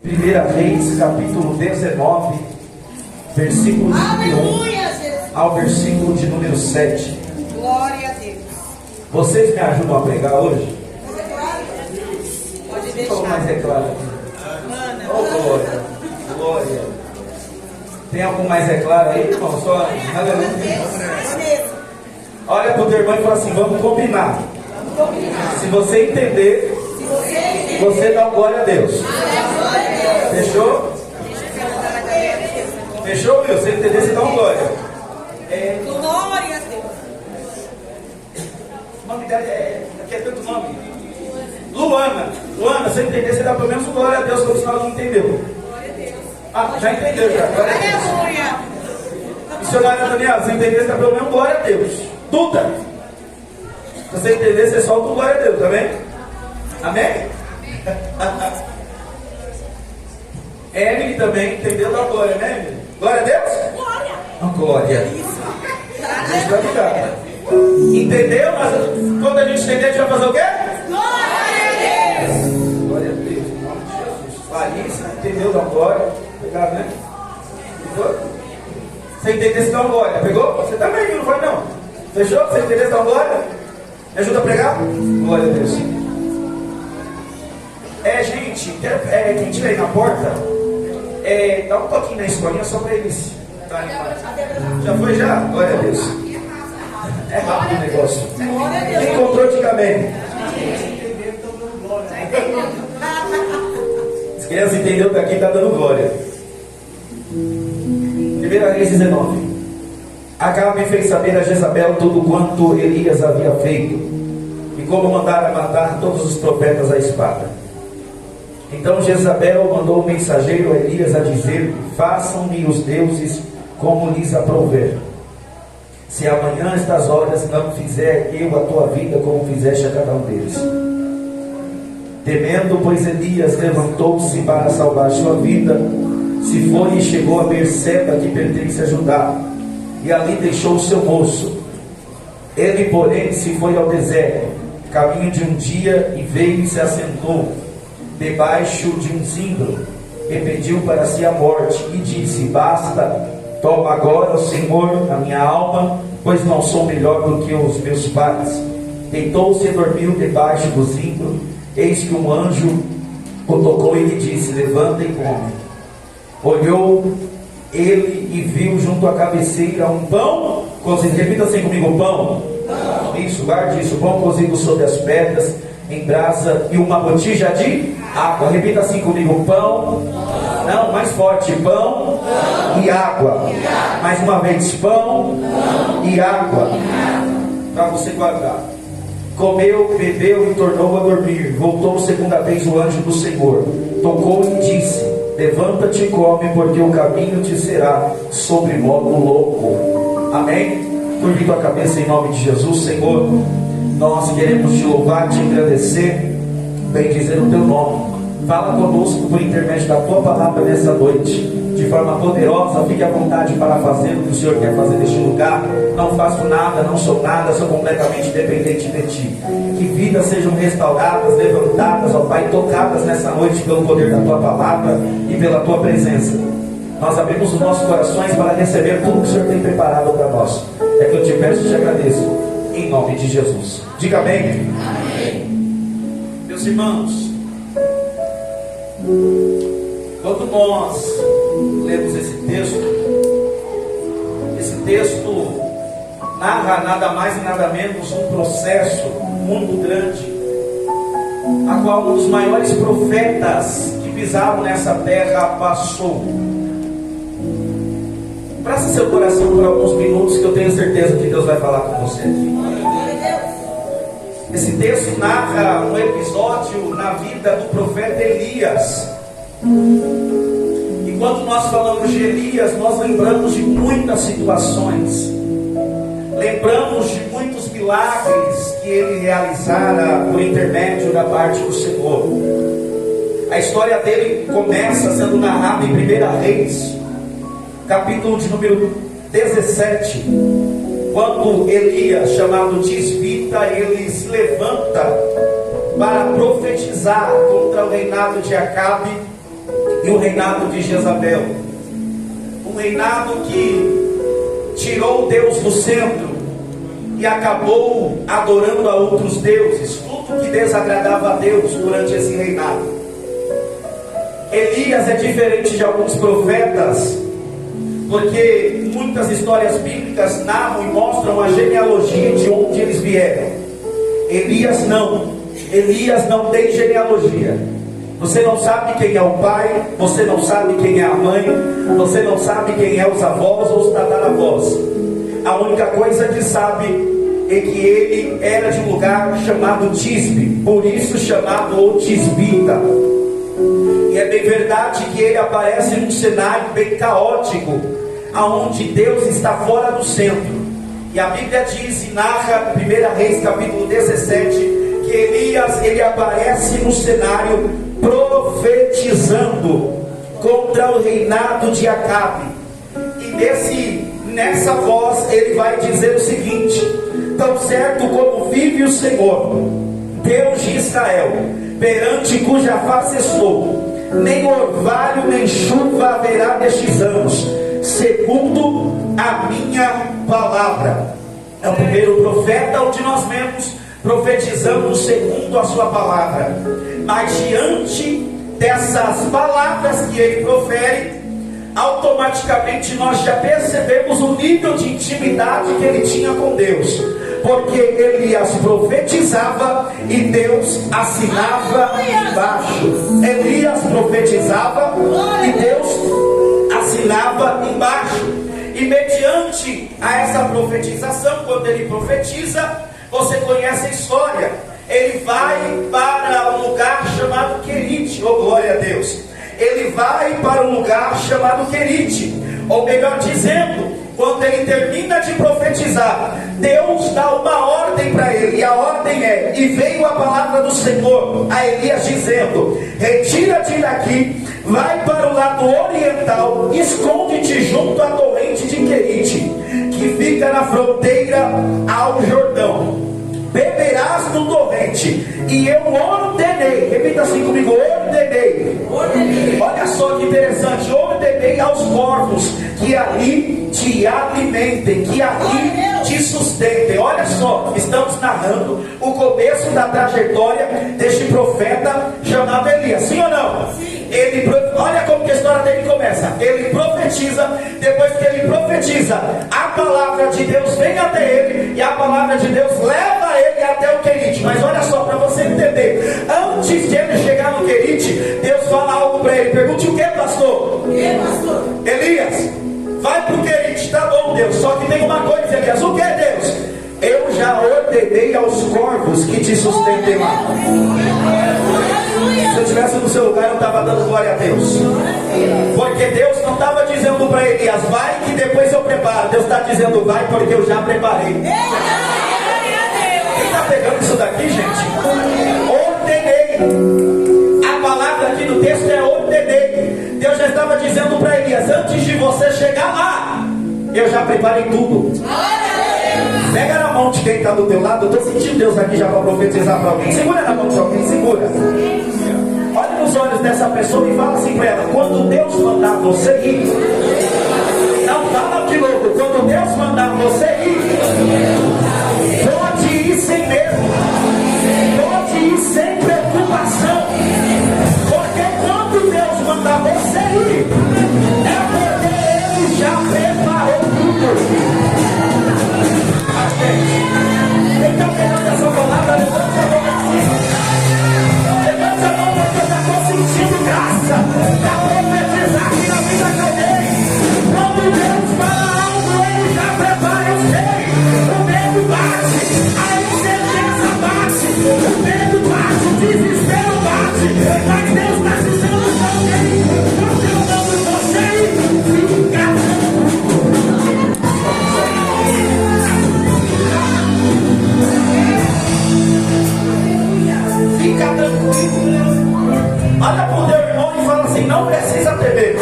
Primeira Reis, capítulo 19, versículo de número 1 ao versículo de número 7. Glória a Deus. Vocês me ajudam a pregar hoje? Pode Como deixar. mais é claro aqui? Oh, glória, glória. Tem algum mais é claro aí, irmão? Só aleluia. Olha para o teu irmão e fala assim: vamos combinar. Se você entender, você dá glória a Deus. Fechou? Fechou, meu? Se entender, você dá glória. Glória a Deus. O nome dela aqui é tanto nome. Luana. Luana, se entender, você dá pelo menos glória a Deus, como se ela não entendeu. Ah, já entendeu já. Glória a Deus. Aleluia. Missionária Daniela, se entender, você dá pelo menos glória a Deus. Duda, se você entender, você solta o glória a Deus, amém? Amém? Emily também entendeu da glória, né, Emily? Glória a Deus? Glória. Glória. Deus vai ficar. Entendeu? Mas quando a gente entender, a gente vai fazer o quê? Glória a Deus. Glória a Deus, em nome de Jesus. Larissa, entendeu da glória? Pegado, né? Pegou? Você entender se dá uma glória? Pegou? Você também, não foi não? Fechou? Você entender se dá uma glória? Me ajuda a pregar? Glória a Deus. Gente, quem estiver aí na porta, dá um toquinho na escolinha só para eles. Já foi já? Glória a Deus. É rápido o negócio. Glória a Deus. Quem encontrou, diga amém. As crianças entenderam que aqui está dando glória. 1 Reis 19. Acabe fez saber a Jezabel tudo quanto Elias havia feito, e como mandara matar todos os profetas à espada. Então Jezabel mandou um mensageiro a Elias a dizer: façam-me os deuses como lhes aprouver. Se amanhã estas horas não fizer eu a tua vida como fizeste a cada um deles. Temendo, pois, Elias levantou-se para salvar sua vida, se foi e chegou a Berseba, que pertence a Judá, e ali deixou o seu moço. Ele, porém, se foi ao deserto, caminho de um dia, e veio e se assentou debaixo de um zimbro, e pediu para si a morte, e disse: basta, toma agora, ó Senhor, a minha alma, pois não sou melhor do que os meus pais. Deitou-se e dormiu debaixo do zimbro. Eis que um anjo o tocou e lhe disse: levanta e come. Olhou ele e viu junto à cabeceira um pão cozido. Repita assim comigo: pão. Isso, guarde isso: pão cozido sobre as pedras em brasa e uma botija de água. Repita assim comigo: pão. Não, mais forte: pão e água. Mais uma vez: pão e água. Para você guardar. Comeu, bebeu e tornou a dormir. Voltou segunda vez o anjo do Senhor, tocou e disse: levanta-te e come, porque o caminho te será sobre modo louco. Amém? Curve tua cabeça em nome de Jesus. Senhor, nós queremos te louvar, te agradecer, bendizer o teu nome. Fala conosco por intermédio da tua palavra nessa noite, de forma poderosa. Fique à vontade para fazer o que o Senhor quer fazer neste lugar. Não faço nada, não sou nada, sou completamente dependente de ti. Que vidas sejam restauradas, levantadas, ó Pai, tocadas nessa noite pelo poder da tua palavra e pela tua presença. Nós abrimos os nossos corações para receber tudo que o Senhor tem preparado para nós. É que eu te peço e te agradeço, em nome de Jesus. Diga amém. Amém. Meus irmãos, quando nós lemos esse texto narra nada mais e nada menos um processo muito grande, a qual um dos maiores profetas que pisaram nessa terra passou. Preste seu coração por alguns minutos, que eu tenho certeza que Deus vai falar com você aqui. Esse texto narra um episódio na vida do profeta Elias. E quando nós falamos de Elias, nós lembramos de muitas situações, lembramos de muitos milagres que ele realizara por intermédio da parte do Senhor. A história dele começa sendo narrada em 1 Reis, capítulo de número 17, quando Elias, chamado Tisbita, ele se levanta para profetizar contra o reinado de Acabe e o reinado de Jezabel. Um reinado que tirou Deus do centro e acabou adorando a outros deuses, tudo que desagradava a Deus durante esse reinado. Elias é diferente de alguns profetas, porque muitas histórias bíblicas narram e mostram a genealogia de onde eles vieram. Elias não tem genealogia. Você não sabe quem é o pai, você não sabe quem é a mãe, você não sabe quem é os avós ou os tataravós. A única coisa que sabe é que ele era de um lugar chamado Tisbe, por isso chamado o Tisbita. E é bem verdade que ele aparece num cenário bem caótico, aonde Deus está fora do centro. E a Bíblia diz e narra, 1 Reis capítulo 17, que Elias, ele aparece no cenário profetizando contra o reinado de Acabe. E nessa voz ele vai dizer o seguinte: tão certo como vive o Senhor, Deus de Israel, perante cuja face estou, nem orvalho nem chuva haverá nestes anos, segundo a minha palavra. É o primeiro profeta onde nós vemos profetizando segundo a sua palavra. Mas diante dessas palavras que ele profere, automaticamente nós já percebemos o nível de intimidade que ele tinha com Deus, porque Elias profetizava e Deus assinava embaixo. Elias profetizava e Deus assinava embaixo. E mediante a essa profetização, quando ele profetiza, você conhece a história, ele vai para um lugar chamado Querite. Oh, glória a Deus! Ele vai para um lugar chamado Querite, ou melhor dizendo, quando ele termina de profetizar, Deus dá uma ordem para ele, e a ordem é: e veio a palavra do Senhor a Elias dizendo, retira-te daqui, vai para o lado oriental, esconde-te junto à torrente de Querite, que fica na fronteira ao Jordão. Beberás do torrente, e eu ordenei, repita assim comigo, ordenei. Olha só que interessante, ordenei aos corvos que ali te alimentem, que ali te sustentem. Olha só, estamos narrando o começo da trajetória deste profeta chamado Elias, sim ou não? Sim. Olha como que a história dele começa. Ele profetiza, depois que ele profetiza, a palavra de Deus vem até ele, e a palavra de Deus leva ele até o Querite. Mas olha só, para você entender, antes de ele chegar no Querite, Deus fala algo para ele. Pergunte: o que, pastor? O que, pastor? Elias, vai para o Querite. Tá bom, Deus, só que tem uma coisa, Elias. O que, Deus? Eu já ordenei aos corvos que te sustentem lá. Se eu estivesse no seu lugar, eu estava dando glória a Deus, porque Deus não estava dizendo para Elias, vai que depois eu preparo. Deus está dizendo, vai porque eu já preparei. Quem está pegando isso daqui, gente? Ordenei. A palavra aqui no texto é ordenei. Deus já estava dizendo para Elias, antes de você chegar lá, eu já preparei tudo. Pega na mão de quem está do teu lado. Eu estou sentindo Deus aqui já para profetizar para alguém. Segura na mão de alguém, segura. Olha nos olhos dessa pessoa e fala assim para ela: quando Deus mandar você ir, não fala de novo, quando Deus mandar você ir, pode ir sem medo, pode ir sem preocupação, porque quando Deus mandar você ir, é porque Ele já preparou tudo. Quem está pegando essa palavra, levanta a mão assim. Levanta a mão porque eu já estou sentindo graça para profetizar aqui na vida de alguém. Quando Deus fala algo, Ele já prepara. Eu sei, o medo bate, a incerteza bate, o medo bate, o desespero bate, mas Deus está dizendo para alguém: quando eu mando você ir, fica fica tranquilo. Olha para o teu irmão e fala assim: não precisa ter medo.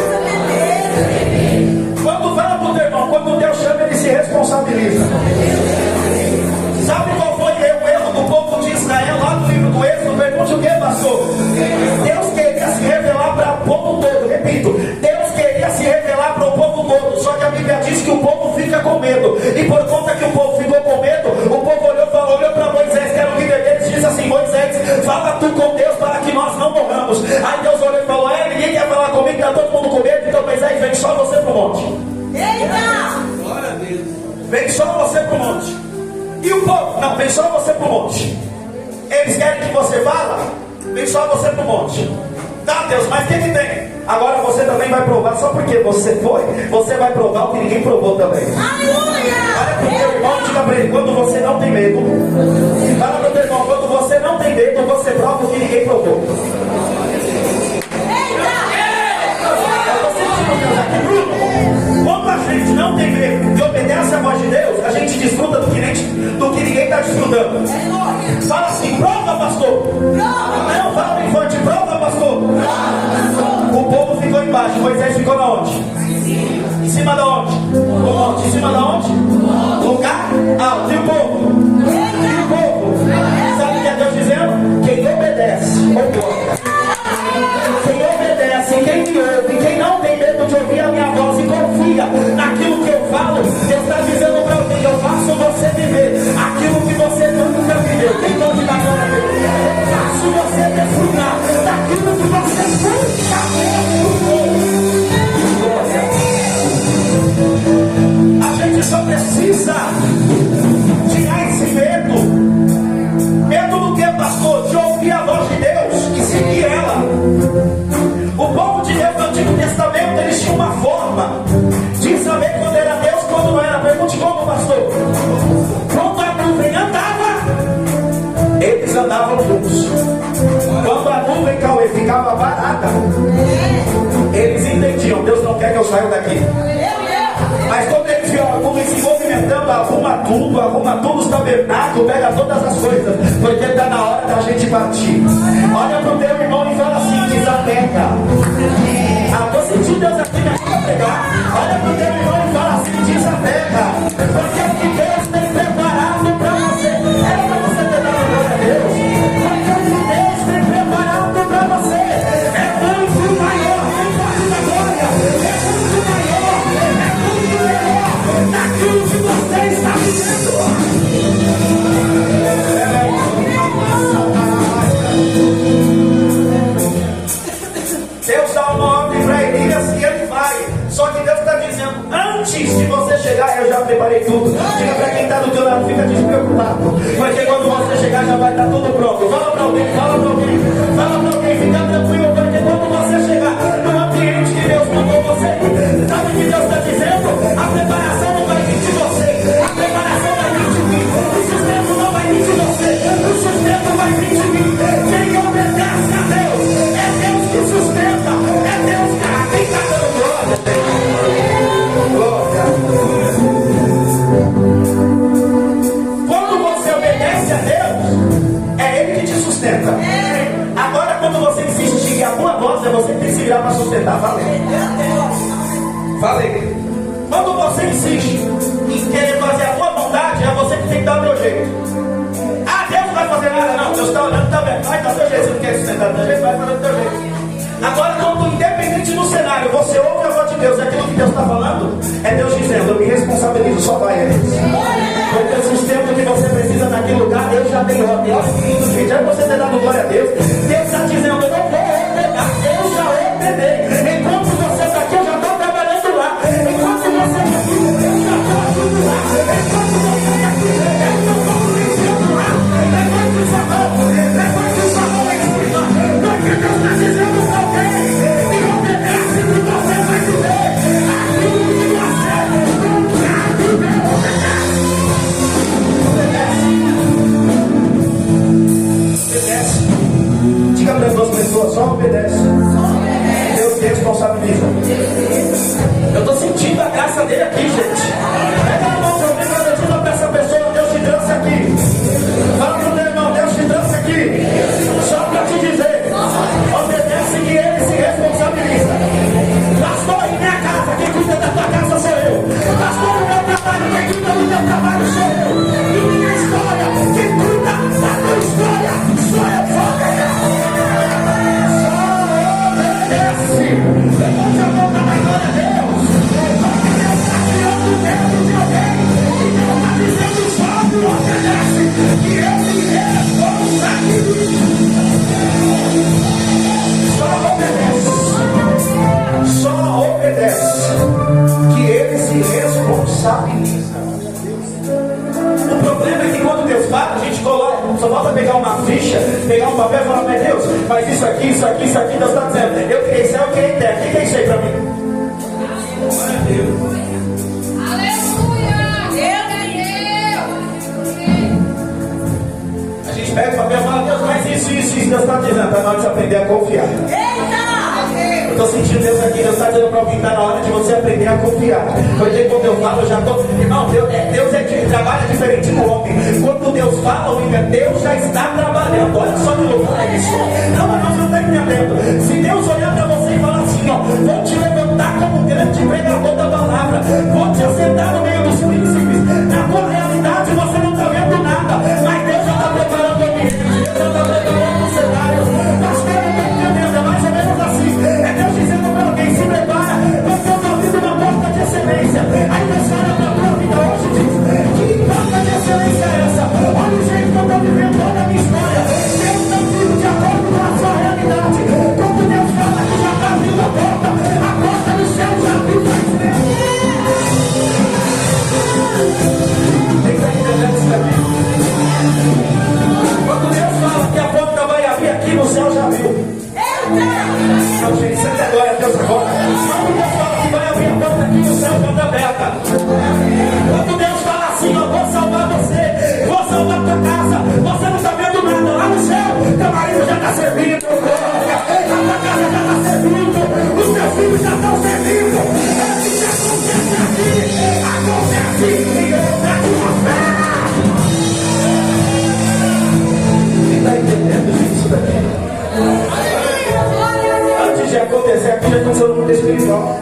Quando fala para o teu irmão, quando Deus chama, ele se responsabiliza. Sabe qual foi o erro do povo de Israel lá no livro do Êxodo? Pergunte o que, pastor? Deus queria se revelar para o povo todo. monte. Eles querem que você vá, vem só você pro monte. Tá, Deus, mas o que tem? Agora você também vai provar, só porque você foi, você vai provar o que ninguém provou também. Olha pro teu irmão e diga pra ele, quando você não tem medo, fala pro teu irmão, quando você não tem medo, você prova o que ninguém provou. Quando a gente não tem medo e obedece a voz de Deus, a gente desfruta do que ninguém está desfrutando. Fala assim, prova, pastor. Não, fala bem forte, prova, pastor. O povo ficou embaixo, Moisés ficou na onde? Em cima da onde? No monte. Em cima da onde? Lugar alto. E o povo? E o povo? Sabe o que é Deus dizendo? Quem obedece, ouve. Quem obedece, quem me ouve, quem não tem medo de ouvir a minha voz e confia naquilo que eu falo, Deus está dizendo para alguém, eu faço você viver aquilo que você nunca viveu. Quem pode dar glória a Deus? Eu faço você desfrutar daquilo que você nunca viveu. A gente só precisa tirar esse medo. Medo do que, pastor? De ouvir a voz de Deus e seguir ela. O povo de Deus no Antigo Testamento, eles tinham uma forma de saber quando era Deus e quando não era. Pergunte como, pastor? Quando a nuvem andava, eles andavam juntos. Quando a nuvem, Cauê, ficava parada, eles entendiam, Deus não quer que eu saia daqui. Mas quando eles viram a nuvem se movimentando, arruma tudo os tabernáculos, pega todas as coisas, porque está na hora da gente partir. Olha para o teu irmão e fala assim, desapega. Estou sentindo Deus aqui me ajuda a pegar. Olha para o teu irmão e fala assim, desapega. Porque o que Deus tem preparado para você, é para você ter dado glória a Deus. Porque o que Deus tem preparado para você é muito maior, não pode dar glória, é muito maior, é muito melhor daquilo que você está vivendo. Deus dá uma ordem para Elias e ele vai. Só que Deus está dizendo, antes de você chegar, eu já preparei tudo. Diga para quem está do teu lado, fica despreocupado. Porque quando você chegar, já vai estar tudo pronto. Fala para alguém, fica tranquilo. Porque quando você chegar no ambiente que Deus mandou você, sabe o que Deus está dizendo? A preparação não vai vir de você, a preparação vai vir de mim. O sustento não vai vir de você, o sustento vai vir de mim. Quem obedece a Deus, é Deus que sustenta, é Deus que está dando glória. Quando você obedece a Deus, é Ele que te sustenta. Agora, quando você insiste em seguir a tua voz, é você que tem que se virar para sustentar. Falei. Quando você insiste em querer fazer a tua vontade, é você que tem que dar o teu jeito. Ah, Deus não vai fazer nada, não. Deus está olhando também. Vai dar o teu jeito. Você não quer sustentar do teu jeito, vai fazer do teu jeito. Agora, quando independente do cenário, você ouve a voz de Deus, aquilo que Deus está falando, é Deus dizendo, eu me responsabilizo, só vai a Deus. Porque o sustento que você precisa naquele lugar, Deus já tem ordem. Olha que lindo, gente. Já que você está dando glória a Deus, Deus está dizendo, eu não vou ordenar, eu já ordenei. Enquanto você está aqui, eu já estou trabalhando lá. Enquanto você está aqui, eu já estou ajudando lá. Enquanto você está aqui, eu não estou vencendo lá. Levante o sabão lá em cima. Porque Deus está dizendo para alguém, e obedece que você vai viver aquilo que você não quer viver. Obedece. Diga para as duas pessoas, só obedece. Deus te responsabiliza. Eu estou sentindo a graça dele aqui, gente. Pega a mão de alguém e diga para essa pessoa, Deus te trouxe aqui. Fala para o teu irmão, Deus te trouxe aqui. Só para te dizer, obedece que ele se responsabiliza. Pastor, em minha casa, quem cuida da tua casa sou eu. Pastor, no meu trabalho, quem cuida do teu trabalho sou eu. Em minha história, quem cuida da tua história sou eu. Só obedece. no papel e fala, mas Deus, mas isso aqui, Deus está dizendo, eu criei céu, eu criei terra, o que é isso aí para mim? Glória a Deus. Aleluia! Deus é Deus! A gente pega o papel e fala, Deus, mas isso, Deus está dizendo, está na hora de você aprender a confiar. Eita! Eu estou sentindo Deus aqui, Deus está dizendo para alguém, está na hora de você aprender a confiar. Porque quando eu falo, eu já estou. Irmão, Deus trabalha diferente do homem. Quando Deus fala, Deus já está trabalhando. Olha só que loucura isso. Não, mas você não está entendendo. Se Deus olhar para você e falar assim, ó, vou te levantar como um grande pregador da palavra, vou te assentar no meio dos príncipes. Na tua realidade você não está vendo nada, mas Deus já está preparando o ambiente, Deus já está preparando o cenário. Pastor, não está entendendo, é mais ou menos assim. É Deus dizendo para alguém, se prepara, porque eu estou abrindo uma porta de excelência. Aí Deus olha para a tua vida hoje e diz, que porta de excelência é essa? Olha o jeito que eu estou vivendo toda a minha história. Deus não vive de acordo com a sua realidade. Quando Deus fala que já está abrindo a porta do céu já abriu faz tempo. Quem está entendendo isso aqui? Quando Deus fala que a porta vai abrir aqui no céu já abriu. Não, gente, senta agora, Deus agora. Quando Deus fala que vai abrir a porta aqui no céu já está aberta. Quando Deus fala assim, eu vou salvar você, vou salvar tua casa, você não está vendo nada lá no céu, teu marido já está servindo, a tua casa já está servindo, os teus filhos já estão servindo. É o que acontece em outra atmosfera. Quem está entendendo isso daqui? Antes de acontecer aqui, já aconteceu no mundo espiritual.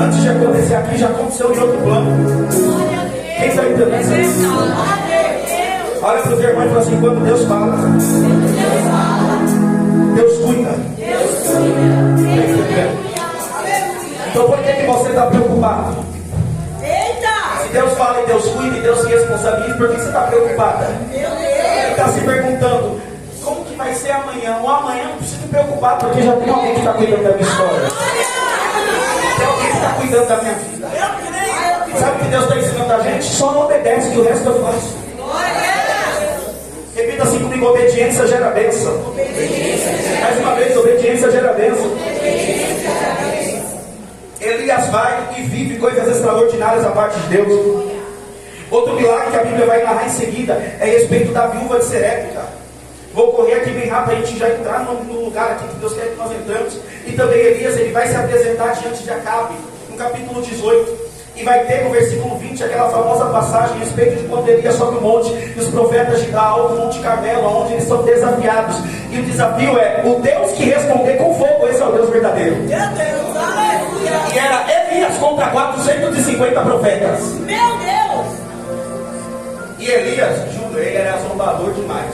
Antes de acontecer aqui, já aconteceu em outro plano. Quem está entendendo isso? Olha para o teu irmão e fala assim, quando Deus fala, Deus cuida. Então por que você está preocupado? Se Deus fala e Deus cuida e Deus se responsabiliza, por que você está preocupada? Ele está se perguntando, como que vai ser amanhã? O amanhã não precisa me preocupar, porque já tem alguém que está cuidando da minha história. Tem alguém que está cuidando da minha vida. Sabe o que Deus está ensinando a gente? Só não obedece, que o resto eu faço. Repita assim comigo, obediência gera bênção. Mais uma vez, obediência gera bênção. Elias vai e vive coisas extraordinárias da parte de Deus. Outro milagre que a Bíblia vai narrar em seguida é a respeito da viúva de Serepta. Vou correr aqui bem rápido para a gente já entrar no lugar aqui que Deus quer que nós entramos. E também Elias, ele vai se apresentar diante de Acabe, no capítulo 18. E vai ter no versículo 20 aquela famosa passagem a respeito de quando Elias sobe o monte e os profetas de Baal no Monte Carmelo, onde eles são desafiados. E o desafio é o Deus que responder com fogo, esse é o Deus verdadeiro. Meu Deus, aleluia! E era Elias contra 450 profetas. Meu Deus! E Elias, juro, ele era zombador demais.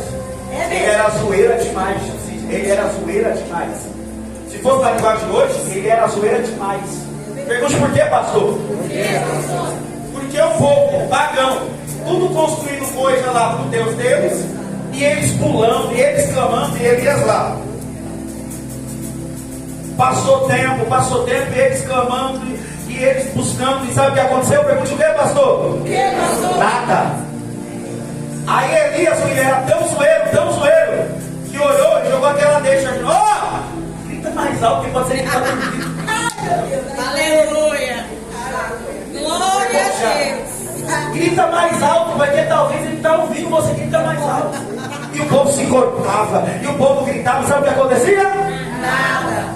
Ele era zoeira demais. Ele era zoeira demais. Se fosse na linguagem de hoje, ele era zoeira demais. Pergunte por quê, pastor? Porque o povo pagão, tudo construindo coisa lá para o Deus deles, e eles pulando, e eles clamando, e Elias lá. Passou tempo, e eles clamando, e eles buscando, e sabe o que aconteceu? Pergunte o quê, pastor? Nada. Aí Elias, ele era tão zoeiro, que orou e jogou aquela deixa. Grita mais alto que pode ser que está dormindo. Aleluia! Glória a Deus! Grita mais alto, porque talvez ele está ouvindo, você grita mais alto. E o povo se encorpava, e o povo gritava, sabe o que acontecia? Nada!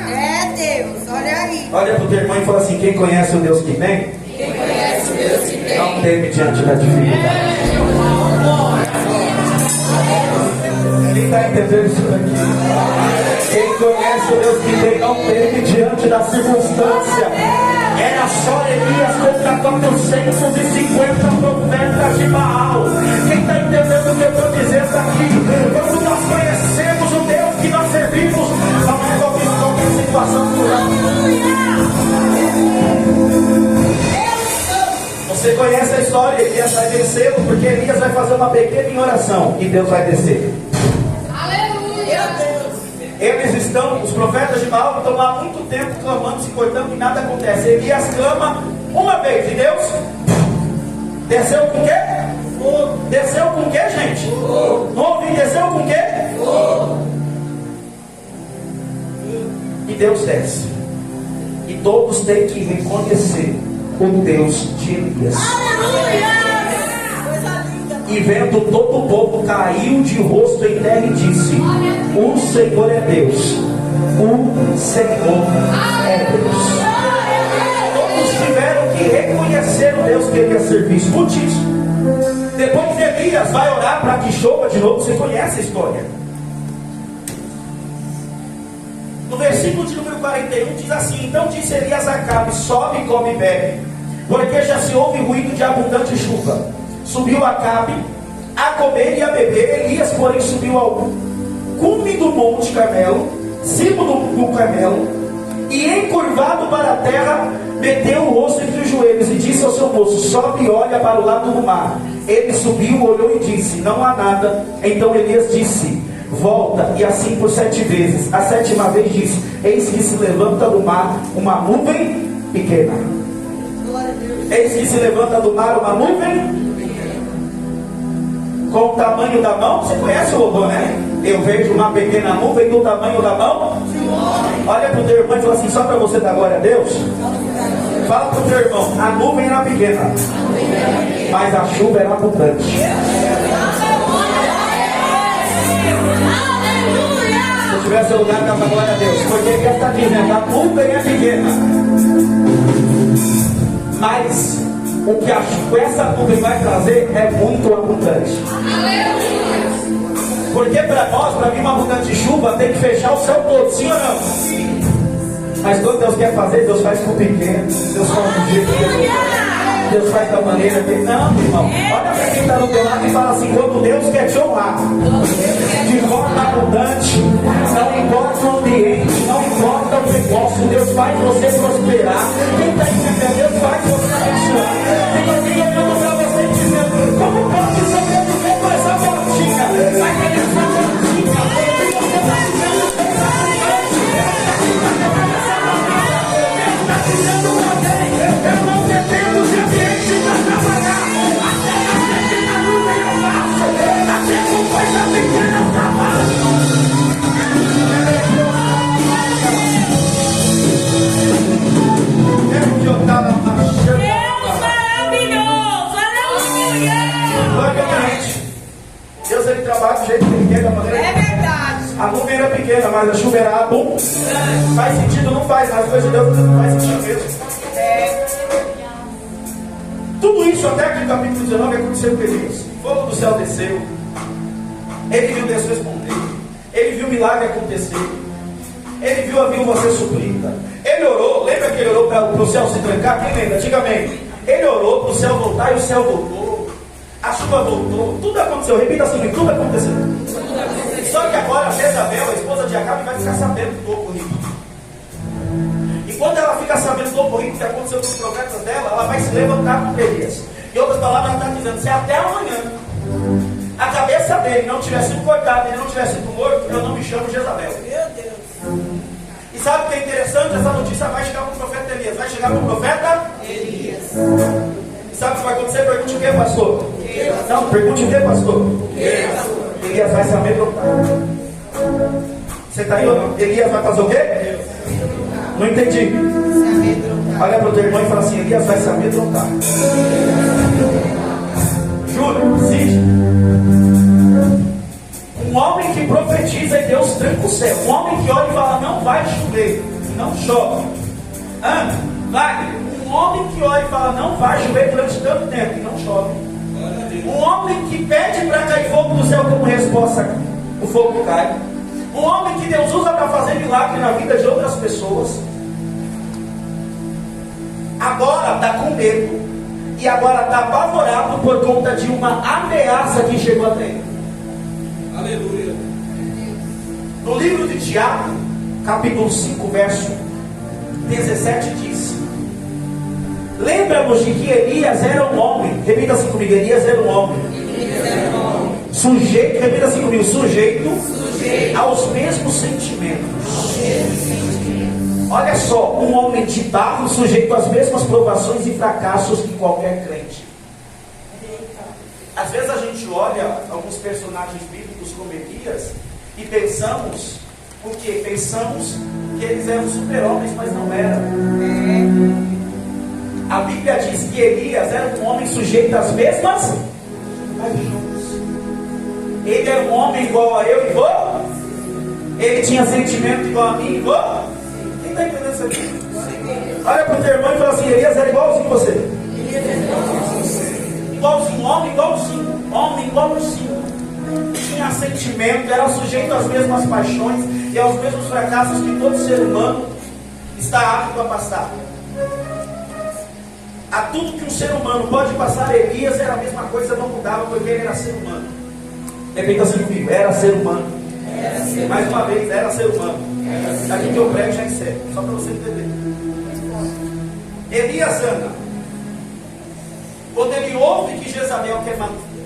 É Deus, olha aí! Olha para o teu irmão e fala assim, quem conhece o Deus que tem? Quem conhece o Deus que tem? Não teme diante da dificuldade. Quem está entendendo isso daqui? Quem conhece o Deus que tem, não teme diante da circunstância. Era só Elias contra 450 profetas de Baal. Quem está entendendo o que eu estou dizendo aqui? Quando nós conhecemos o Deus que nós servimos, não é qualquer situação natural. Você conhece a história, Elias vai descê-lo, porque Elias vai fazer uma pequena oração e Deus vai descer. Aleluia! Eles estão, os profetas de Baal estão há muito tempo clamando, se cortando e nada acontece. Elias clama uma vez e Deus desceu com o quê? Desceu com o que, gente? Não ouvi, desceu com o quê? E Deus desce. E todos têm que reconhecer o Deus de Elias. E vendo todo o povo, caiu de rosto em terra e disse: o Senhor é Deus. O Senhor é Deus. Todos tiveram que reconhecer o Deus que ele ia servir. Escute isso. Depois Elias vai orar para que chova de novo. Você conhece a história. No versículo de número 41 diz assim: então disse Elias a Acabe: sobe, come e bebe, porque já se ouve ruído de abundante chuva. Subiu Acabe a comer e a beber. Elias, porém, subiu ao cume do monte Carmelo, cimo do Carmelo, e encurvado para a terra, meteu o rosto entre os joelhos e disse ao seu moço: sobe e olha para o lado do mar. Ele subiu, olhou e disse: não há nada. Então Elias disse: volta, e assim por 7 vezes. A 7ª vez disse: eis que se levanta do mar uma nuvem pequena. Eis que se levanta do mar uma nuvem com o tamanho da mão. Você conhece o robô, né? Eu vejo uma pequena nuvem do tamanho da mão. Olha para o teu irmão e fala assim, só para você dar glória a Deus. Fala para o teu irmão: a nuvem era pequena, mas a chuva era abundante. Se tiver seu lugar, dá glória a Deus. Porque ele está dizendo: a nuvem é pequena, mas o que essa nuvem vai trazer é muito abundante. Porque para nós, para vir uma abundante chuva, tem que fechar o céu todo, sim ou não? Mas quando Deus quer fazer, Deus faz com o pequeno. Deus faz do jeito que Ele quer. Deus faz da maneira que Ele. Não, irmão. Olha para quem está no teu lado e fala assim: quando Deus quer te honrar de forma abundante, não importa o ambiente, não importa o negócio, Deus faz você prosperar. Quem está entendendo? Deus faz você abençoar. Tem alguém olhando para você dizendo: como pode sobreviver com essa portinha? Aquele essa portinha. Você está dizendo: eu não dependo de ambiente para trabalhar. Até a luta eu faço. Até com coisa pequena eu trabalho. Deus maravilhoso, aleluia. Deus, ele trabalha do jeito que ele quer, da maneira que ele quer. É verdade. A nuvem era pequena, mas a chuva era abundante. Faz sentido? Não faz, mas a coisa de Deus não faz sentido mesmo. Tudo isso até aqui no capítulo 19 aconteceu com Elias. Fogo do céu desceu. Ele viu Deus responder. Ele viu o milagre acontecer. Ele viu a viúva ser suprida. Ele orou. Lembra que ele orou para o céu se trancar? Quem lembra? Diga amém. Ele orou para o céu voltar e o céu voltou. A chuva voltou. Tudo aconteceu. Repita assim: tudo aconteceu. Só que agora a Jezabel, a esposa de Acabe, vai ficar sabendo do ocorrido. E quando ela fica sabendo do ocorrido que aconteceu com os profetas dela, ela vai se levantar contra Elias. Em outras palavras, ela está dizendo: se até amanhã a cabeça dele não tiver sido cortada, ele não tiver sido morto, eu não me chamo Jezabel. Meu Deus. E sabe o que é interessante? Essa notícia vai chegar para o profeta Elias. Vai chegar para o profeta Elias. E sabe o que vai acontecer? Pergunte o que, pastor? Não, pergunte o que, pastor? Elias vai se amedrontar. Você está aí ou não? Elias vai fazer o quê? Não entendi. Olha para o teu irmão e fala assim: Elias vai se amedrontar. Juro, existe. Um homem que profetiza e Deus tranca o céu. Um homem que olha e fala: não vai chover, não chove. Vai. Um homem que olha e fala: não vai chover durante tanto tempo, e não chove. Um homem que pede para cair fogo do céu como resposta, o fogo cai. Um homem que Deus usa para fazer milagre na vida de outras pessoas. Agora está com medo. E agora está apavorado por conta de uma ameaça que chegou até ele. Aleluia. No livro de Tiago, capítulo 5, verso 17 diz: lembra-nos de que Elias era um homem. Repita assim comigo: Elias era um homem. Sujeito, repita assim comigo: sujeito aos mesmos sentimentos. Olha só, um homem de barro sujeito às mesmas provações e fracassos que qualquer crente. Às vezes gente olha alguns personagens bíblicos como Elias e pensamos, o quê? Pensamos que eles eram super-homens, mas não eram. A Bíblia diz que Elias era um homem sujeito às mesmas paixões. Ele era um homem igual a eu e você. Ele tinha sentimento igual a mim e você. Quem está entendendo isso aqui? Olha para o teu irmão e fala assim: Elias era igualzinho a você. Igualzinho, homem igualzinho. Tinha sentimento, era sujeito às mesmas paixões e aos mesmos fracassos que todo ser humano está apto a passar. A tudo que um ser humano pode passar, Elias era a mesma coisa, não mudava, porque ele era ser humano. Repita assim comigo: era ser humano. Mais uma vez, era ser humano. Aqui que eu prego já encerro, só para você entender. Elias anda. Quando ele ouve que Jezabel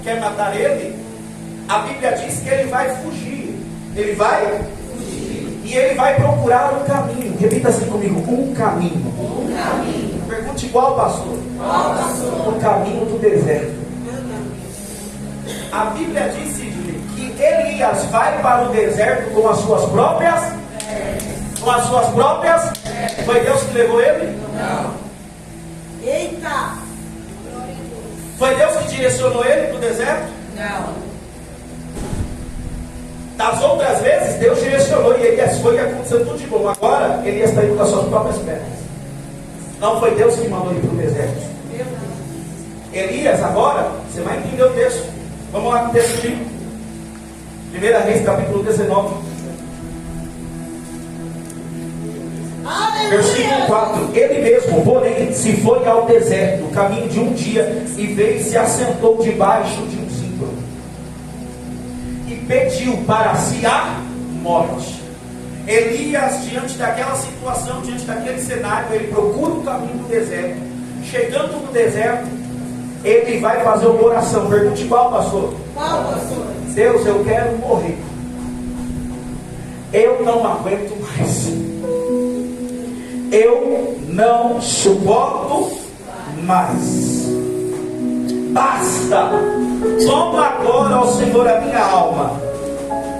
quer matar ele, a Bíblia diz que ele vai fugir. Ele vai fugir. E ele vai procurar um caminho. Repita assim comigo: um caminho. Um caminho. Pergunte qual, pastor? Qual, pastor? O caminho do deserto. A Bíblia diz que Elias vai para o deserto com as suas próprias. Com as suas próprias. Foi Deus que levou ele? Não. Eita! Foi Deus que direcionou ele para o deserto? Não. Das outras vezes, Deus direcionou e Elias foi e aconteceu tudo de bom. Agora, Elias está indo com as suas próprias pernas. Não foi Deus que mandou ele para o deserto. Elias, agora, você vai entender o texto. Vamos lá no texto de 1 Reis, capítulo 19. Versículo 4: Ele mesmo, porém, se foi ao deserto, no caminho de um dia, e veio e se assentou debaixo de um zimbro, e pediu para si a morte. Elias, diante daquela situação, diante daquele cenário, ele procura o caminho do deserto. Chegando no deserto, ele vai fazer uma oração. Pergunte qual, pastor? Qual, pastor? Deus, eu quero morrer. Eu não aguento mais. Eu não suporto mais. Basta. Toma agora, ó Senhor, a minha alma,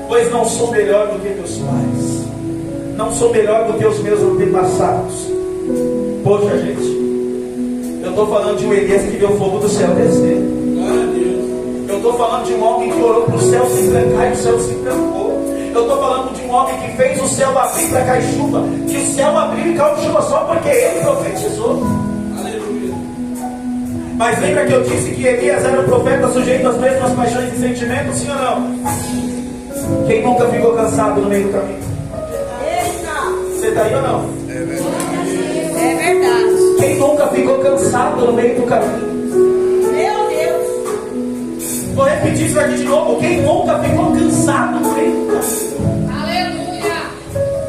pois não sou melhor do que meus pais, não sou melhor do que os meus antepassados. Poxa, gente, eu estou falando de um Elias que viu o fogo do céu descer. Eu estou falando de um homem que orou para o céu se trancar e o céu se trancou. Eu estou falando de um homem que fez o céu abrir para cair chuva, que o céu abriu e caiu chuva só porque ele profetizou. Aleluia. Mas lembra que eu disse que Elias era um profeta sujeito às mesmas paixões e sentimentos, sim ou não? Quem nunca ficou cansado no meio do caminho? Eita! Você está aí ou não? É verdade. Quem nunca ficou cansado no meio do caminho? Meu Deus! Vou repetir isso aqui de novo. Quem nunca ficou cansado no meio do caminho?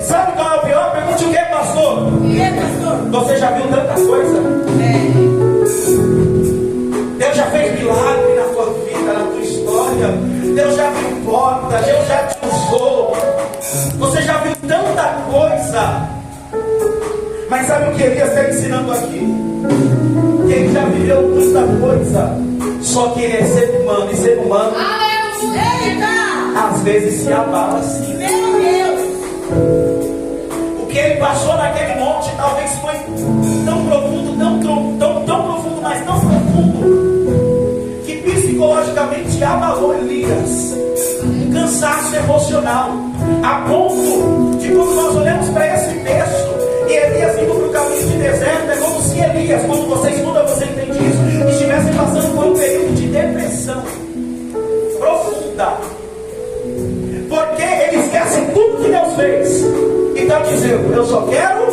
Sabe qual é o pior? Pergunte o que, pastor? Pastor? Você já viu tanta coisa? Deus já fez milagre na tua vida, na tua história. Deus já abriu porta, Deus já te usou. Você já viu tanta coisa. Mas sabe o que Elias está ensinando aqui? Que ele já viveu muita coisa. Só que ele é ser humano, e ser humano às vezes se abala assim. Meu Deus! O que ele passou naquele monte talvez foi tão profundo, tão profundo, mas tão profundo, que psicologicamente abalou Elias. Um cansaço emocional, a ponto de, quando nós olhamos para esse texto e Elias indo para o caminho de deserto, é como se Elias, quando você estuda, você entende isso, estivesse passando por um período de depressão profunda, porque ele esquece tudo que Deus fez e está dizendo: eu só quero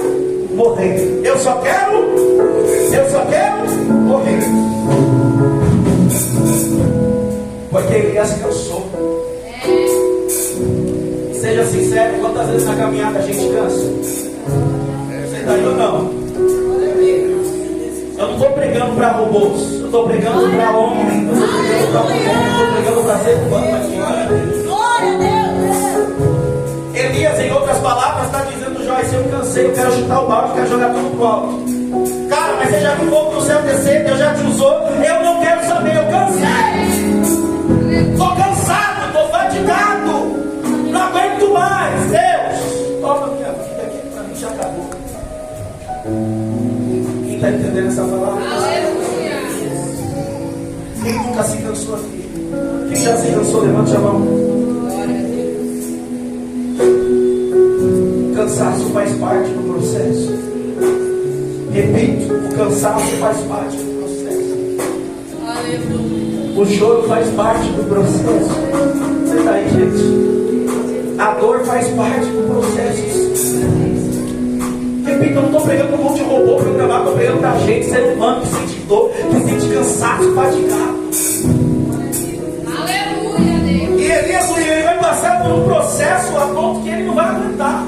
morrer, eu só quero morrer. Porque Elias cansou. Seja sincero, quantas vezes na caminhada a gente cansa? Você está aí ou não? Eu não estou pregando para robôs, eu estou pregando para homens, eu estou pregando para mulheres, eu estou pregando para ser humano aqui. Glória a Deus! Elias, em outras palavras, está dizendo: Joyce, eu cansei, eu quero chutar o balde, quero jogar tudo pro alto. Cara, mas você já viu o fogo do céu descer, Deus já te usou, eu não quero saber, eu cansei. já acabou. Quem está entendendo essa palavra? Quem nunca se cansou aqui? Quem já se cansou, levante a mão. O cansaço faz parte do processo. Repito, o cansaço faz parte do processo. O choro faz parte do processo. Você está aí, gente? A dor faz parte do processo. Repito, eu não estou pregando um monte de robô programado, estou pregando da gente, ser humano, que sente dor, que sente cansaço, fatigado. Aleluia, Deus. E Elias, ele vai passar por um processo a ponto que ele não vai aguentar.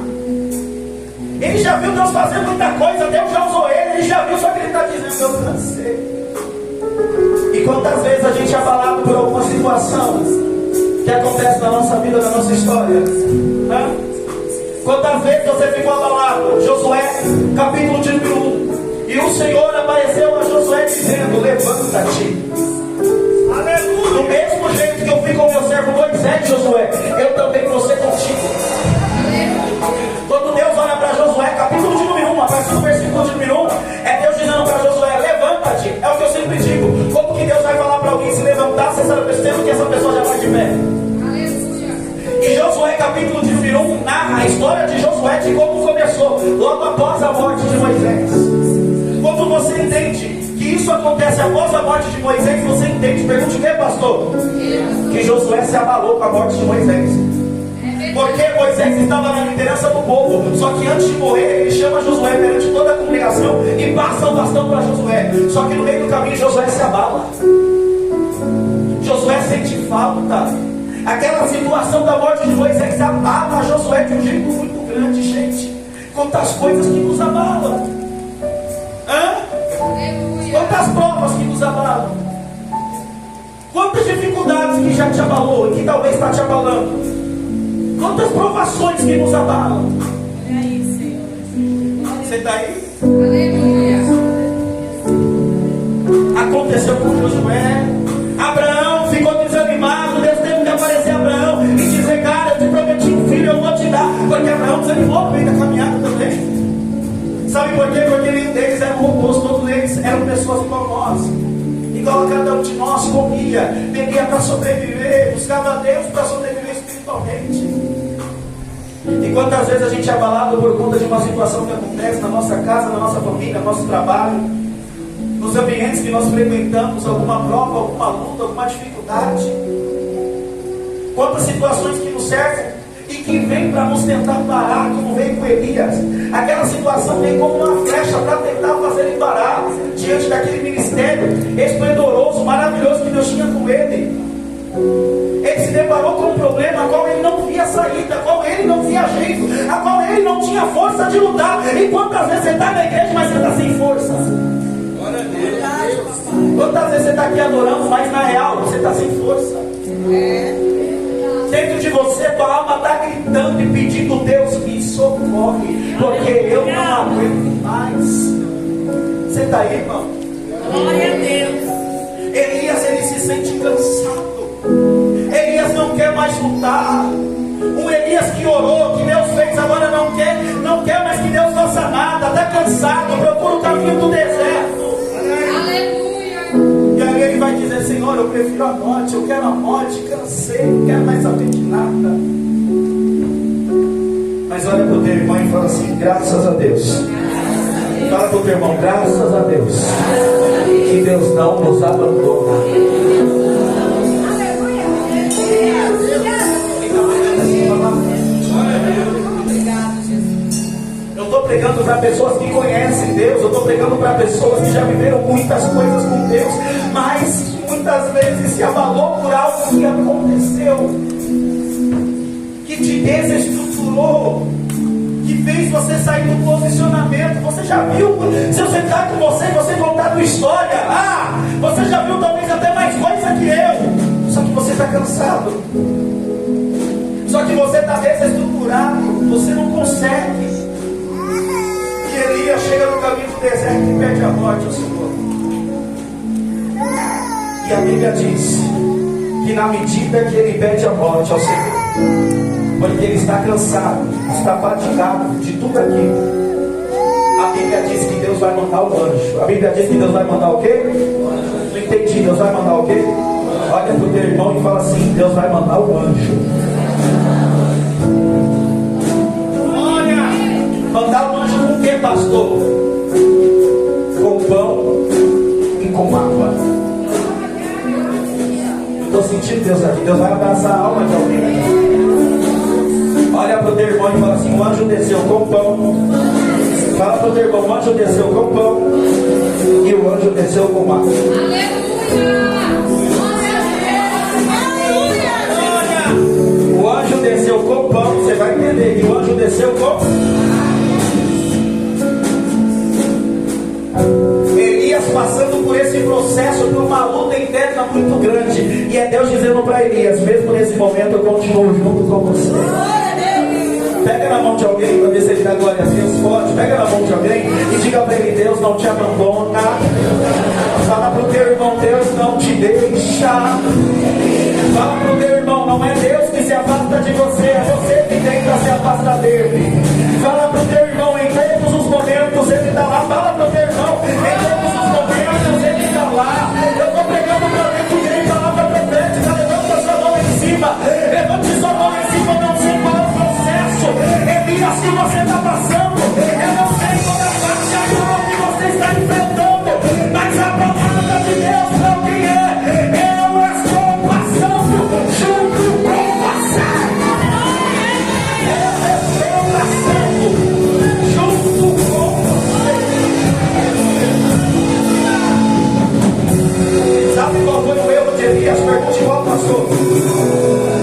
Ele já viu Deus fazer muita coisa, Deus já usou ele já viu, só que ele está dizendo, eu cansei. E quantas vezes a gente é abalado por alguma situação que acontece na nossa vida, na nossa história? Quantas vezes você ficou abalado? Josué, capítulo de número 1. E o Senhor apareceu a Josué dizendo, levanta-te. Aleluia. Do mesmo jeito que eu fui com meu servo Moisés, Josué, eu também vou ser contigo. Quando Deus olha para Josué, capítulo de número 1, a partir do versículo de número 1, é Deus dizendo para Josué, levanta-te. É o que eu sempre digo. Como que Deus vai falar para alguém se levantar, você sabe percebendo que essa pessoa já vai de pé? E Josué, capítulo de número 1, narra a história de Josué, de como começou, logo após a morte de Moisés. Quando você entende que isso acontece após a morte de Moisés, você entende, pergunte o que, pastor? Que Josué se abalou com a morte de Moisés. Porque Moisés estava na liderança do povo. Só que antes de morrer, ele chama Josué perante toda a congregação e passa o bastão para Josué. Só que no meio do caminho, Josué se abala. Josué sente falta. Aquela situação da morte de Moisés abala Josué de um jeito muito grande, gente. Quantas coisas que nos abalam. Quantas provas que nos abalam. Quantas dificuldades que já te abalou e que talvez está te abalando. Quantas provações que nos abalam. Olha aí, Senhor. Você está aí? Aleluia. Aconteceu com Josué. Abraão ficou desanimado. Deus teve que aparecer a Abraão e dizer, cara, eu te prometi um filho, eu vou te dar. Porque Abraão desanimou no meio da caminhada também. Sabe por quê? Porque nenhum deles eram robôs, todos eles eram pessoas igual nós. Igual a cada um de nós comia, bebia para sobreviver, buscava a Deus para sobreviver espiritualmente. E quantas vezes a gente é abalado por conta de uma situação que acontece na nossa casa, na nossa família, no nosso trabalho, nos ambientes que nós frequentamos, alguma prova, alguma luta, alguma dificuldade. Quantas situações que nos cercam e que vem para nos tentar parar, como veio com Elias. Aquela situação vem como uma flecha para tentar fazer ele parar diante daquele ministério esplendoroso, maravilhoso que Deus tinha com ele. Ele se deparou com um problema a qual ele não via saída, a qual ele não via jeito, a qual ele não tinha força de lutar. E quantas vezes você está na igreja, mas você está sem força? Glória a Deus. Quantas vezes você está aqui adorando, mas na real você está sem força? Dentro de você, tua alma está gritando e pedindo, Deus me socorre, porque eu não aguento mais. Você está aí, irmão? Glória a Deus. Elias, ele se sente cansado. Elias não quer mais lutar. Um Elias que orou, que Deus fez, agora não quer mais que Deus faça nada. Está cansado, procura o caminho do deserto. Aleluia. E aí ele vai dizer, Senhor, eu prefiro a morte, eu quero a morte, cansei, não quero mais saber de nada. Mas olha para o teu irmão e fala assim, graças a Deus. Fala para o teu irmão, graças a Deus, que Deus não nos abandona. Eu estou pregando para pessoas que conhecem Deus, eu estou pregando para pessoas que já viveram muitas coisas com Deus, mas muitas vezes se abalou por algo que aconteceu, que te desestruturou, que fez você sair do posicionamento. Você já viu, se eu sentar com você e você contar a tua história, você já viu talvez até mais coisa que eu, só que você está cansado, só que você está desestruturado, você não consegue. E Elias chega no caminho do deserto e pede a morte ao Senhor. E a Bíblia diz que na medida que ele pede a morte ao Senhor, porque ele está cansado, está fatigado de tudo aquilo, vai mandar o anjo. A Bíblia diz que Deus vai mandar o quê? Não entendi, Deus vai mandar o quê? Olha para o teu irmão e fala assim: Deus vai mandar o anjo. Olha, mandar o anjo com o quê, pastor? Com pão e com água. Estou sentindo Deus aqui. Deus vai abraçar a alma de alguém. Olha para o teu irmão e fala assim: o anjo desceu com pão. Fala para o teu irmão: o anjo desceu com pão e o anjo desceu com água. O anjo desceu com pão, você vai entender que o anjo desceu com. Elias passando por esse processo de uma luta interna muito grande, e é Deus dizendo para Elias: mesmo nesse momento eu continuo junto com você. Pega na mão de alguém para ver se ele dá glória a Deus forte. Pega na mão de alguém e diga para ele: Deus não te abandona. Fala para o teu irmão: Deus não te deixa. Fala para o teu irmão: não é Deus que se afasta de você, é você que tenta se afastar dele. Fala para o teu irmão: em todos os momentos ele está lá. Fala para o teu irmão: em todos os momentos ele está lá. Eu estou pregando para alguém que tem palavra profética. Levanta sua mão em cima. Levante sua mão em cima. Não sei qual é o processo, Elias, que você está passando. Eu não sei qual é a parte de agora que você está enfrentando, mas a palavra de Deus para alguém é: eu estou passando junto com você. Eu estou passando junto com você. Sabe qual foi o erro de Elias? Pergunte igual, pastor.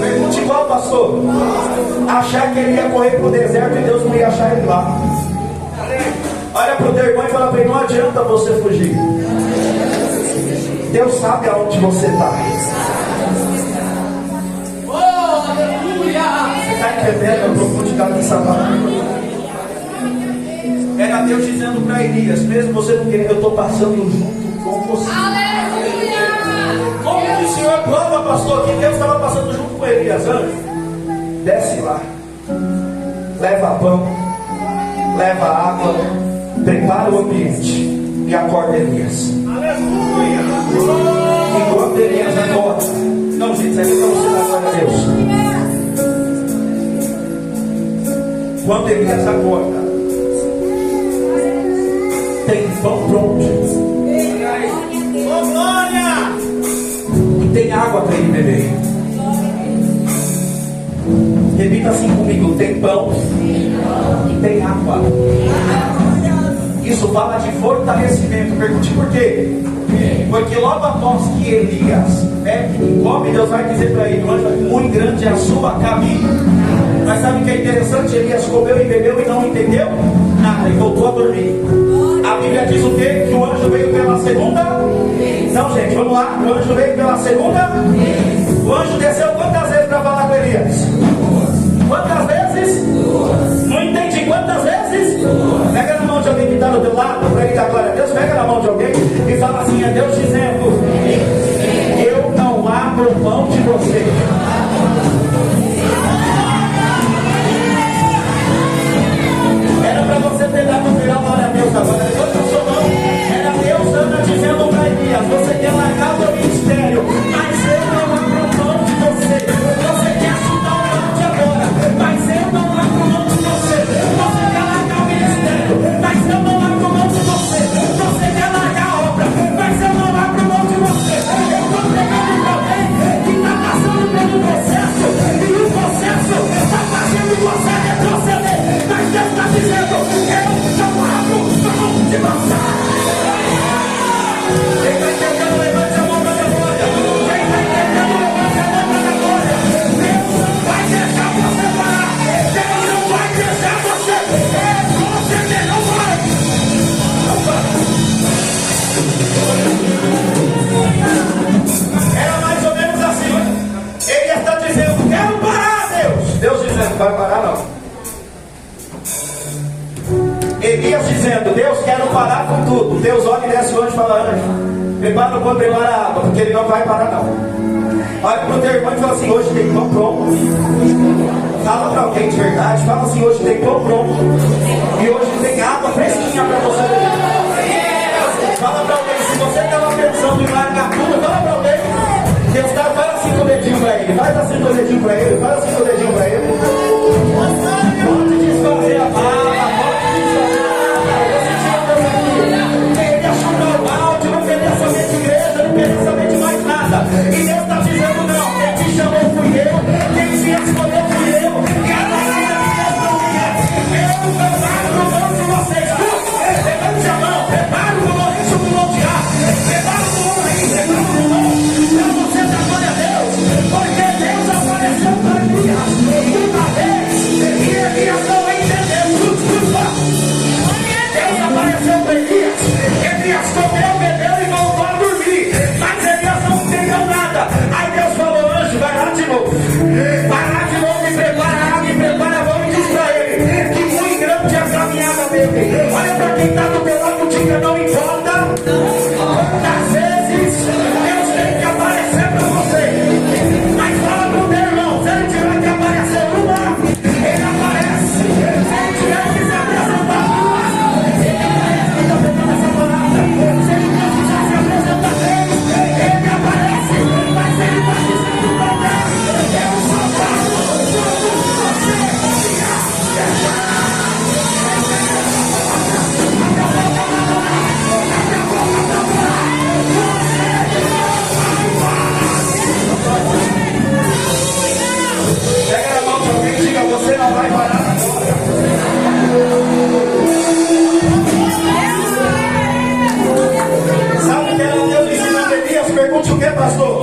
Pergunte igual, pastor. Achar que ele ia correr para o deserto e Deus não ia achar ele lá. Olha para o teu irmão e fala para ele: não adianta você fugir. Deus sabe aonde você está. Oh, aleluia! Você está entendendo a profundidade dessa palavra? Era Deus dizendo para Elias: mesmo você não querendo, eu estou passando junto com você. Aleluia! Como que o Senhor prova, pastor, que Deus estava passando junto com Elias? Anjo, desce lá, leva pão, leva água, prepara o ambiente e acorda Elias. Aleluia! Enquanto Elias acorda, não, gente, isso aqui para você dar glória a Deus. Quando Elias acorda, tem pão pronto, e tem água para ele beber. Repita assim comigo: tem pão e tem água. Isso fala de fortalecimento. Pergunte por quê? Porque logo após que Elias come, Deus vai dizer para ele: muito grande é a sua caminho. Mas sabe o que é interessante? Elias comeu e bebeu e não entendeu nada e voltou a dormir. A Bíblia diz o quê? Que o anjo veio pela segunda. Não, gente, vamos lá. O anjo veio pela segunda. O anjo desceu quantas vezes para falar com Elias? Quantas vezes? Não entendi. Quantas vezes? Pega na mão de alguém que está do teu lado para ele dar glória a Deus. Pega na mão de alguém e fala assim: é Deus dizendo: eu não abro mão de você. Era para você ter dado um final, glória a Deus. Agora levanta a sua mão. Era Deus anda dizendo para Elias: você quer largar o teu ministério, mas eu não abro mão de você. Você quer chutar o monte agora, mas eu não abro mão de você. Você quer largar o ministério, mas eu não abro mão de você. Você quer largar a obra, mas eu não abro mão de você. Eu estou pregando para alguém que está passando pelo processo, e o processo está fazendo você retroceder. Mas Deus está dizendo: eu não abro mão de você. Quem está entendendo, levante a mão para a glória. Quem está entendendo, levante a mão para a glória. Deus não vai deixar você parar. Deus não vai deixar você. Você não vai. Era mais ou menos assim. Ele está dizendo: quero parar, Deus. Deus dizendo: vai parar não. Elias dizendo: Deus, quero parar com tudo. Deus olha e desce o anjo e fala: anjo, prepara o pão, prepara a água, porque ele não vai parar não. Olha para o teu irmão e fala assim: hoje tem pão pronto. Fala para alguém de verdade. Fala assim: hoje tem pão pronto. E hoje tem água fresquinha para você beber. para ele, fala assim com o dedinho para ele. Pode desfazer a barba, pode desfazer a barba. Você tinha Deus aqui. Ele achou normal de não querer saber de igreja, não querer saber de mais nada. E Deus está dizendo não, quem te chamou fui eu, quem me escolheu fui eu. E a vida de Deus não é. Eu preparo o mão de vocês. Levante a mão, prepara o mão, isso do montear. Prepara o mão aí, prepara o mão. Para você dar glória a Deus. Porque Deus apareceu para Elias. Uma vez, e Elias não entendeu. Deus apareceu para Elias. Elias comeu, bebeu e voltou a dormir. Mas Elias não entendeu nada. Aí Deus falou, anjo, vai lá de novo. Vai lá de novo e prepara a mão e diz para ele que muito grande é a caminhada dele. Olha para quem está do teu lado, diga, não importa quantas vezes Deus tem que aparecer para você. Mas fala pro teu irmão, se ele tiver que aparecer uma, ele aparece. Se ele tiver que se apresentar duas, ele aparece. Quem está pegando essa palavra? Se ele não quiser se apresentar três, ele aparece. Mas ele está dizendo para Deus, eu só faço você. Pega na mão de alguém e diga, você não vai parar agora. Sabe o que era Deus ensinando Elias? Pergunte o que, pastor?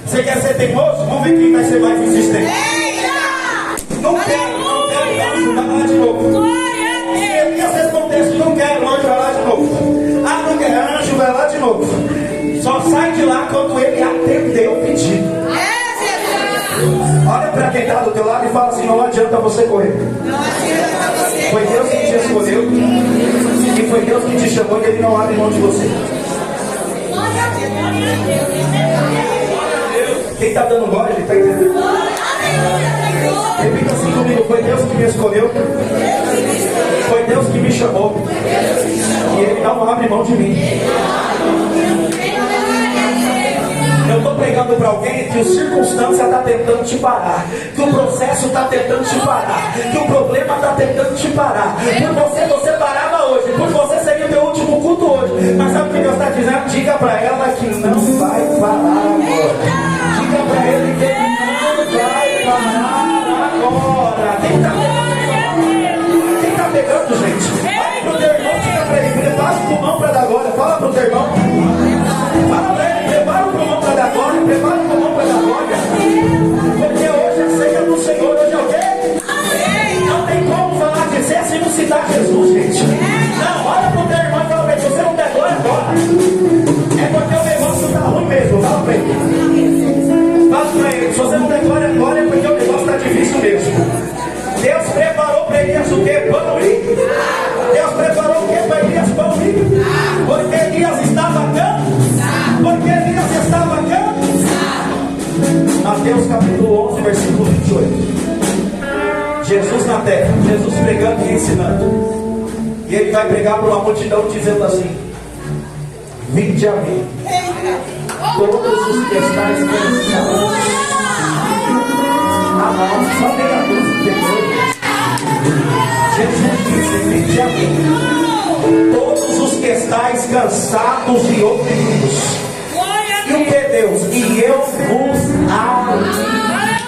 Você quer ser teimoso? Vamos ver quem vai ser mais insistente. Não quero, anjo, vai lá de novo. Se Elias respondesse, não quero, anjo, vai lá de novo. Ah, não quer, anjo, vai lá de novo. Só sai de lá quando ele atender o pedido. Olha para quem está do teu lado e fala assim, não adianta você correr. Foi Deus quem te escolheu. E foi Deus quem te chamou e ele não abre mão de você. Quem está dando glória, ele está entendendo. Repita assim comigo, foi Deus que me escolheu. Foi Deus que me chamou. E ele não abre mão de mim. Eu estou pregando para alguém que a circunstância está tentando te parar, que o processo está tentando te parar, que o problema está tentando te parar. Por você parava hoje, por você seria o teu último culto hoje. Mas sabe o que Deus está dizendo? Diga para ela que não vai parar agora. Diga para ele que ele não vai parar agora. Quem está pegando? Quem está pegando, gente? Olha para o teu irmão, diga para ele, prepara o pulmão para dar glória. Fala para o teu irmão. Fala para ele, prepara o pulmão para dar glória, prepara o pulmão para dar glória. Porque hoje é ceia do Senhor, hoje é o quê? Não tem como falar de ceia se não citar Jesus, gente. Não, olha para o teu irmão e fala para ele, se você não der glória agora, é porque o negócio está ruim mesmo, fala para ele. Fala para ele, se você não der glória agora, é porque o negócio está difícil mesmo. Deus preparou para Elias o quê? Pão e? Deus preparou o quê para Elias? Pão e? Porque Elias estava cansado. Porque Elias estava cansado. Mateus capítulo 11, versículo 28. Jesus na terra, Jesus pregando e ensinando. E ele vai pregar para uma multidão dizendo assim: vinde a mim, todos os que estáis cansados. Só meia dúzia depois. Jesus disse: vinde a mim, todos os que estáis cansados e oprimidos. E o que Deus? E eu vos aliviarei.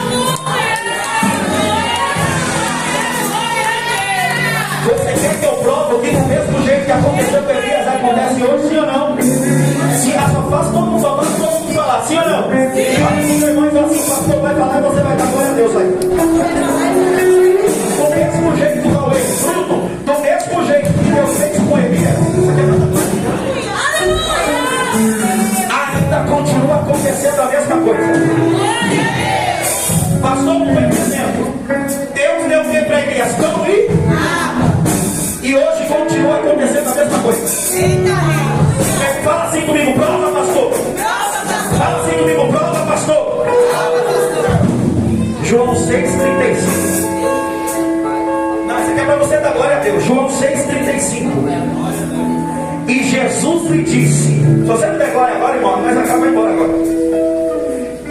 Você quer que eu provo que do mesmo jeito que aconteceu com Elias acontece hoje, sim ou não? Se só faz todo mundo falar, sim ou não? Olha pro seu irmão e fala assim: o pastor vai falar e você vai dar glória a Deus aí. Do mesmo jeito que falou isso, Bruno, do mesmo jeito que Deus fez com Elias, ainda continua acontecendo a mesma coisa. Pastor, um exemplo. Deus deu o que para Elias? Pão e hoje continua acontecendo a mesma coisa. Fala assim comigo, prova, pastor. Fala assim comigo, prova, pastor. João 6,35. Não, isso aqui é para você dar glória a Deus. João 6,35. E Jesus lhe disse: se você não der glória agora, irmão, mas acaba embora agora.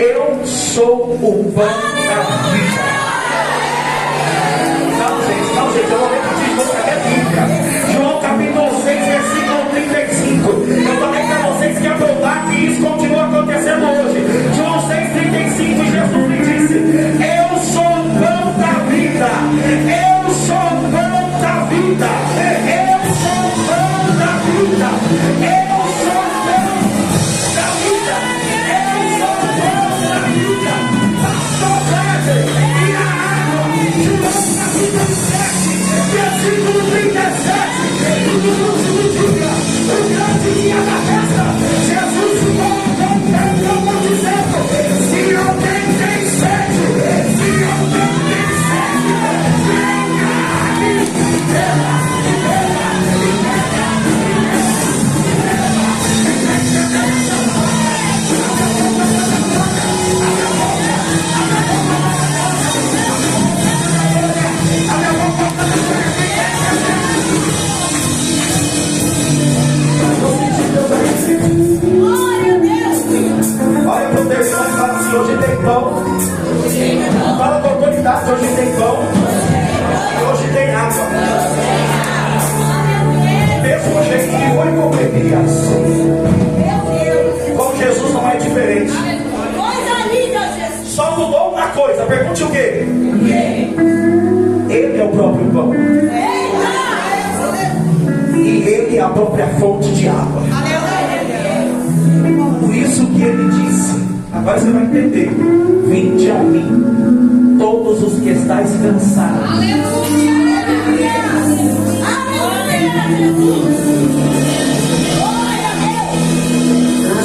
Eu sou o pão da vida. Não, gente, eu vou repetir de novo, é Bíblia. João capítulo 6, versículo 35. Eu falei para vocês que ia provar que isso continua acontecendo hoje. João 6,35, Jesus me disse: eu sou o pão da vida. Eu sou o pão da vida. Eu sou o pão da vida. Eu sou o pão da vida. Eu sou o pão da vida. Pastor César, e a água. João capítulo 7, versículo 37. No último dia, o grande dia da festa, Jesus ficou cantando, dizendo: se alguém tem sede, se alguém tem sede, venha e beba. Olha para o teu irmão e fala assim: hoje tem pão. Fala com autoridade: hoje tem pão. Hoje tem água. Mesmo jeito que foi com Elias, com Jesus não é diferente. Só mudou uma coisa. Pergunte o quê? Ele é o próprio pão. E ele é a própria fonte de água. Por isso que ele disse, agora você vai entender: vinde a mim, todos os que estáis cansados.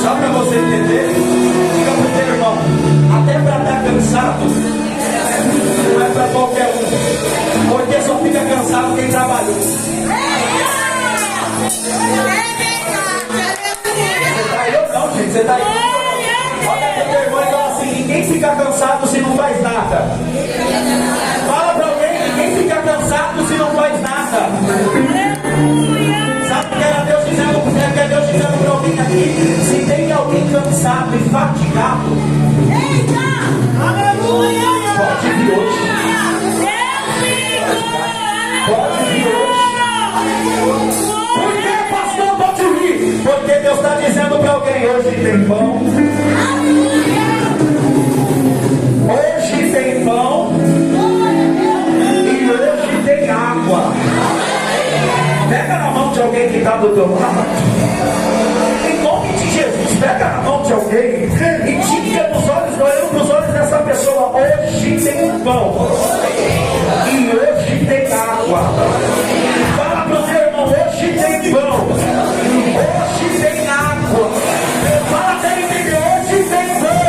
Só para você entender, diga para o teu irmão: até para estar cansado não é para qualquer um, porque só fica cansado quem trabalhou. Você está aí? Olha para o teu irmão e fala assim: ninguém fica cansado se não faz nada. Fala para alguém: ninguém fica cansado se não faz nada. Sabe o que era Deus dizendo? Que é Deus dizendo para alguém aqui: se tem alguém cansado e fatigado, pode vir hoje. Pode vir hoje. Por que, pastor, pode vir? Porque Deus está dizendo para alguém: hoje tem pão. Hoje tem pão. E hoje tem água. Pega na mão de alguém que está do teu lado. Em nome de Jesus, pega na mão de alguém e diga nos olhos, olhando para os olhos dessa pessoa: hoje tem pão. E hoje tem água. Fala para o teu irmão: hoje tem pão. Hoje tem água. Fala até ele entender: hoje tem pão.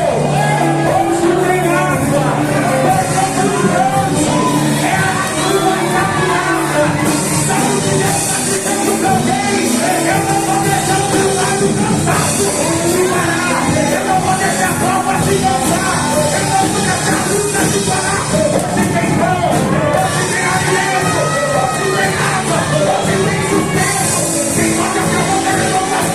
Hoje tem água. É a tua caminhada. Sabe o que Deus está dizendo para alguém? Eu não vou deixar o teu lado cansado de parar. Eu não vou deixar a prova te cansar. Eu não vou deixar a luta te parar. Hoje tem pão. Hoje tem alimento. Hoje tem água. Hoje tem sustento. Quem pode acabar com ele não vai.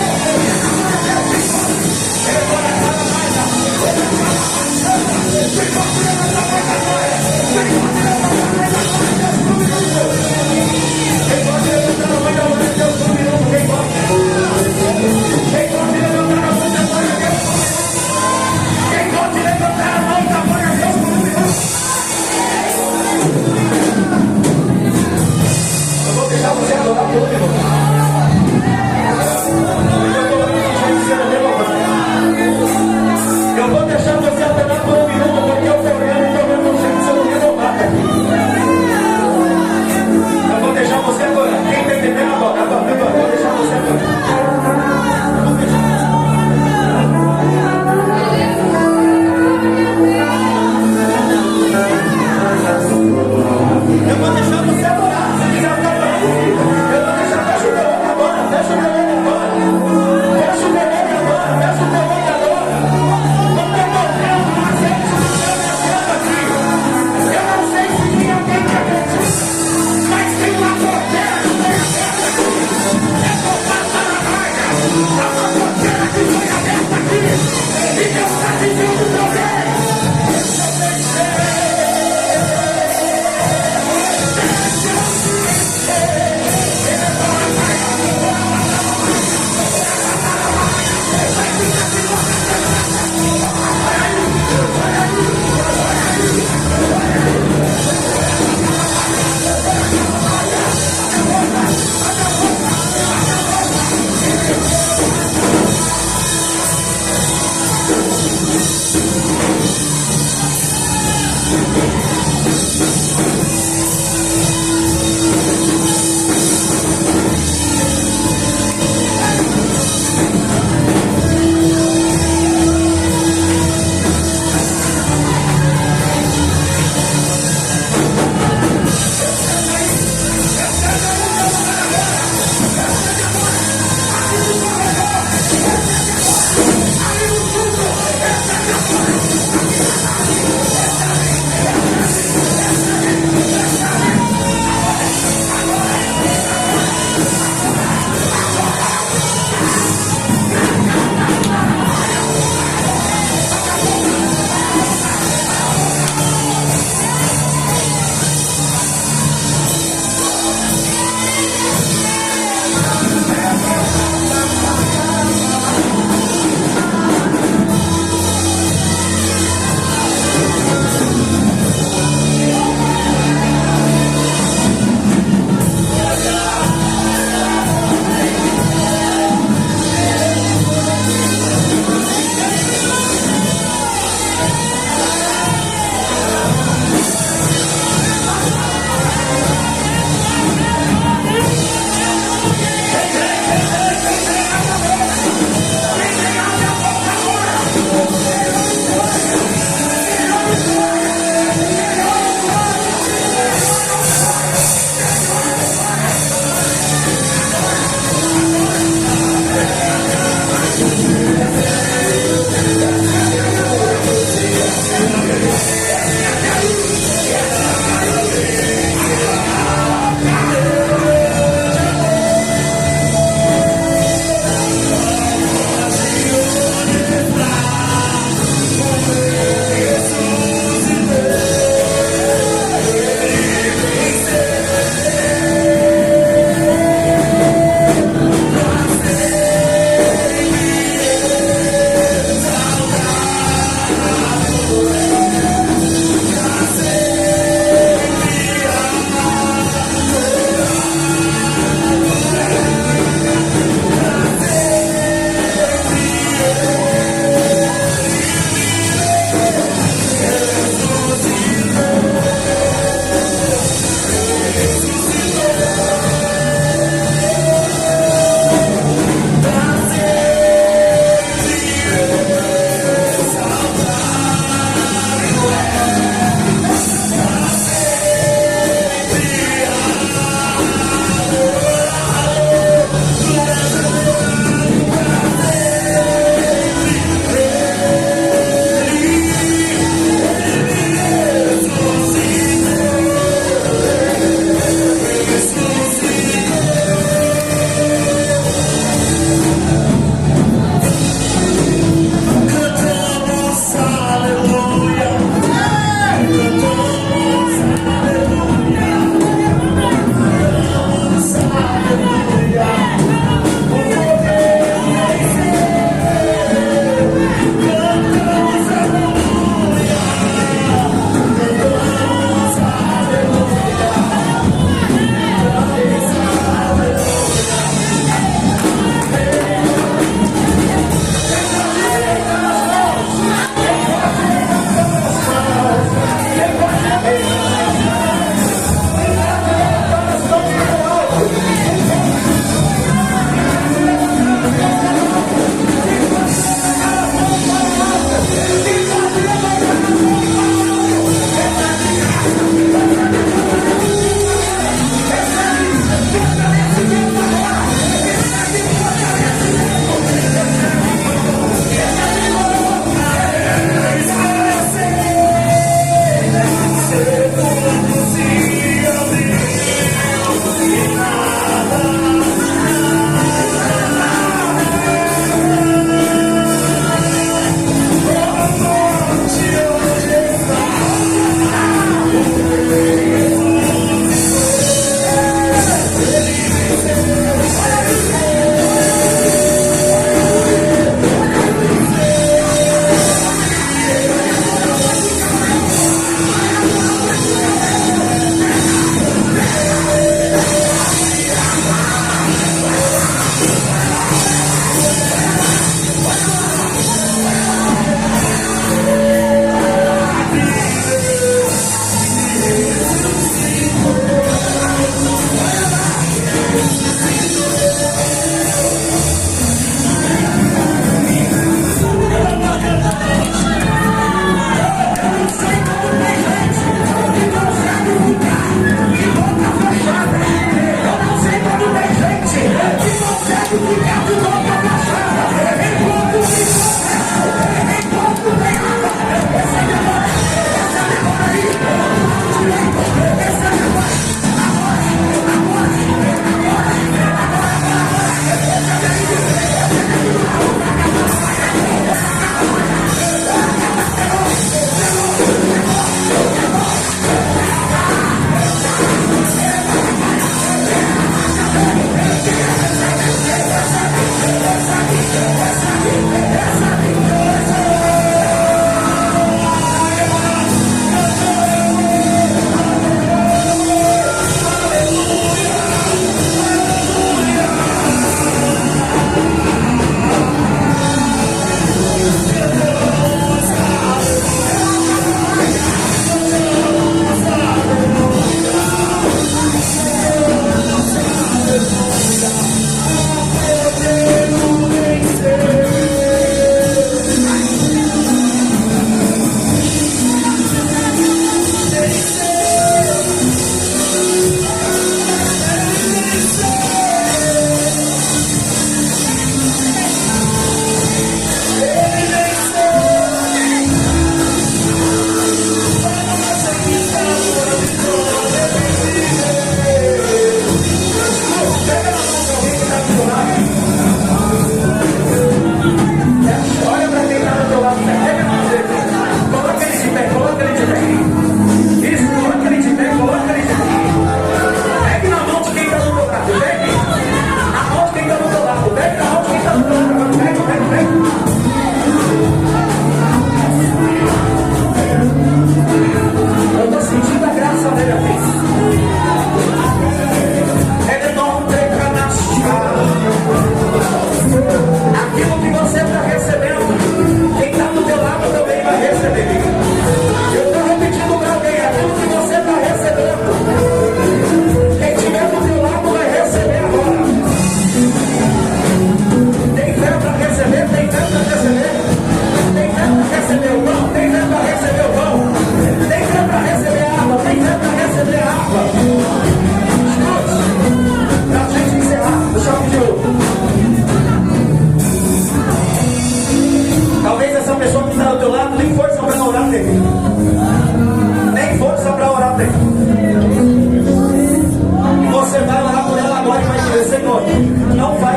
Eu vou deixar você adorar por um eu vou deixar você adorar por um minuto, porque eu estou vendo um jeito de ser renovado aqui. Eu vou deixar você adorar. Quem está entendendo, adora. Eu vou deixar você adorar. Eu vou deixar você adorar. Se quiser adorar, eu vou deixar você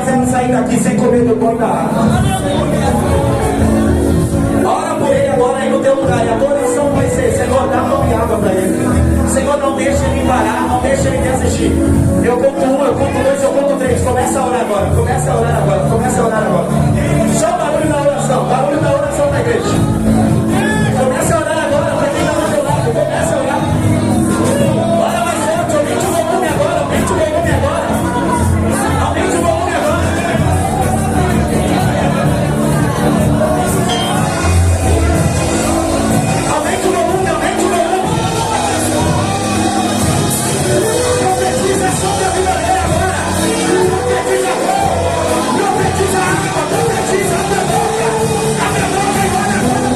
faz ela sair daqui sem comer do pão da água. Ora por ele agora aí no teu lugar. E a tua oração vai ser: Senhor, dá pão e água para ele. Senhor, não deixa ele parar, não deixa ele desistir. Eu conto 1, eu conto 2, eu conto 3. Começa a orar agora, começa a orar agora, começa a orar agora. Só o barulho da oração da igreja. Começa a orar agora, para quem está do teu lado, começa a orar. Ora mais forte, aumente o volume agora, aumente o volume agora. Aumente o volume agora. Aumente o volume, aumente o volume. Profetiza sobre a vida dele agora. Profetiza fogo. Profetiza água. Profetiza. Abre a boca. Abre a boca e ora agora.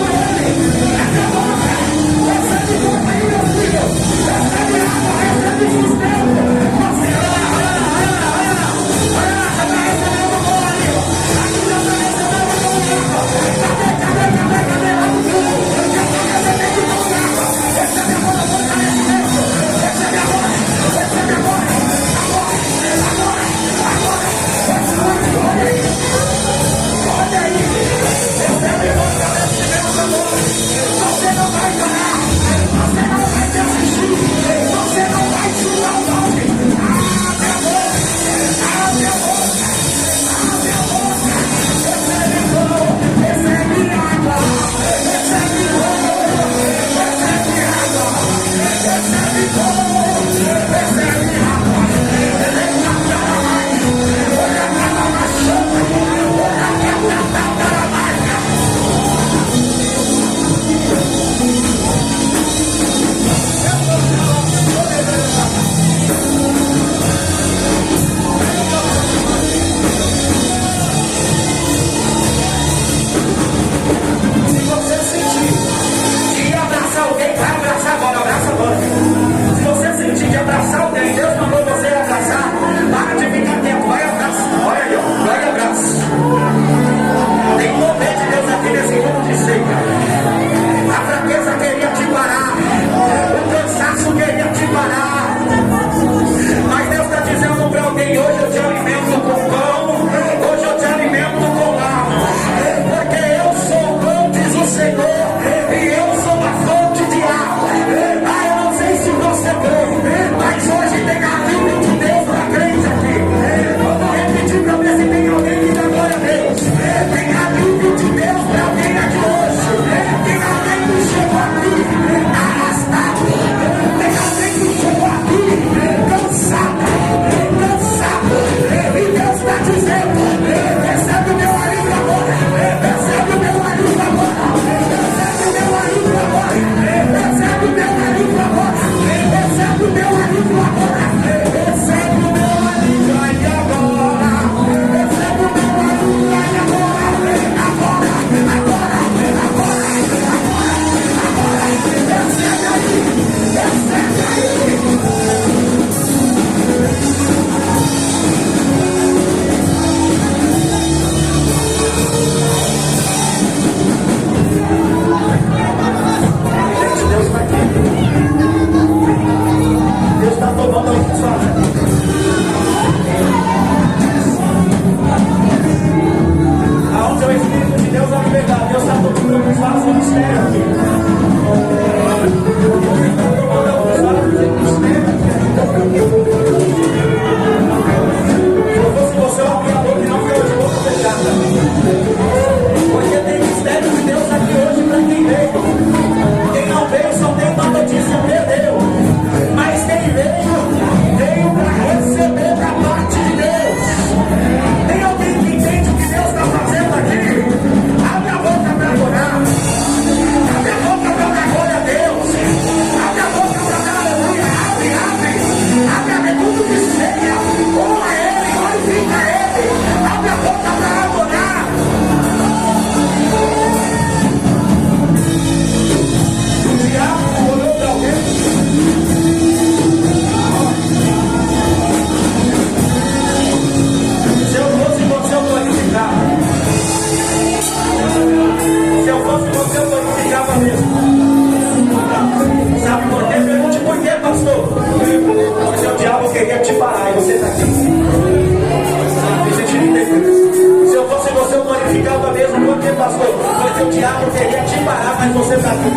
mas você está aqui.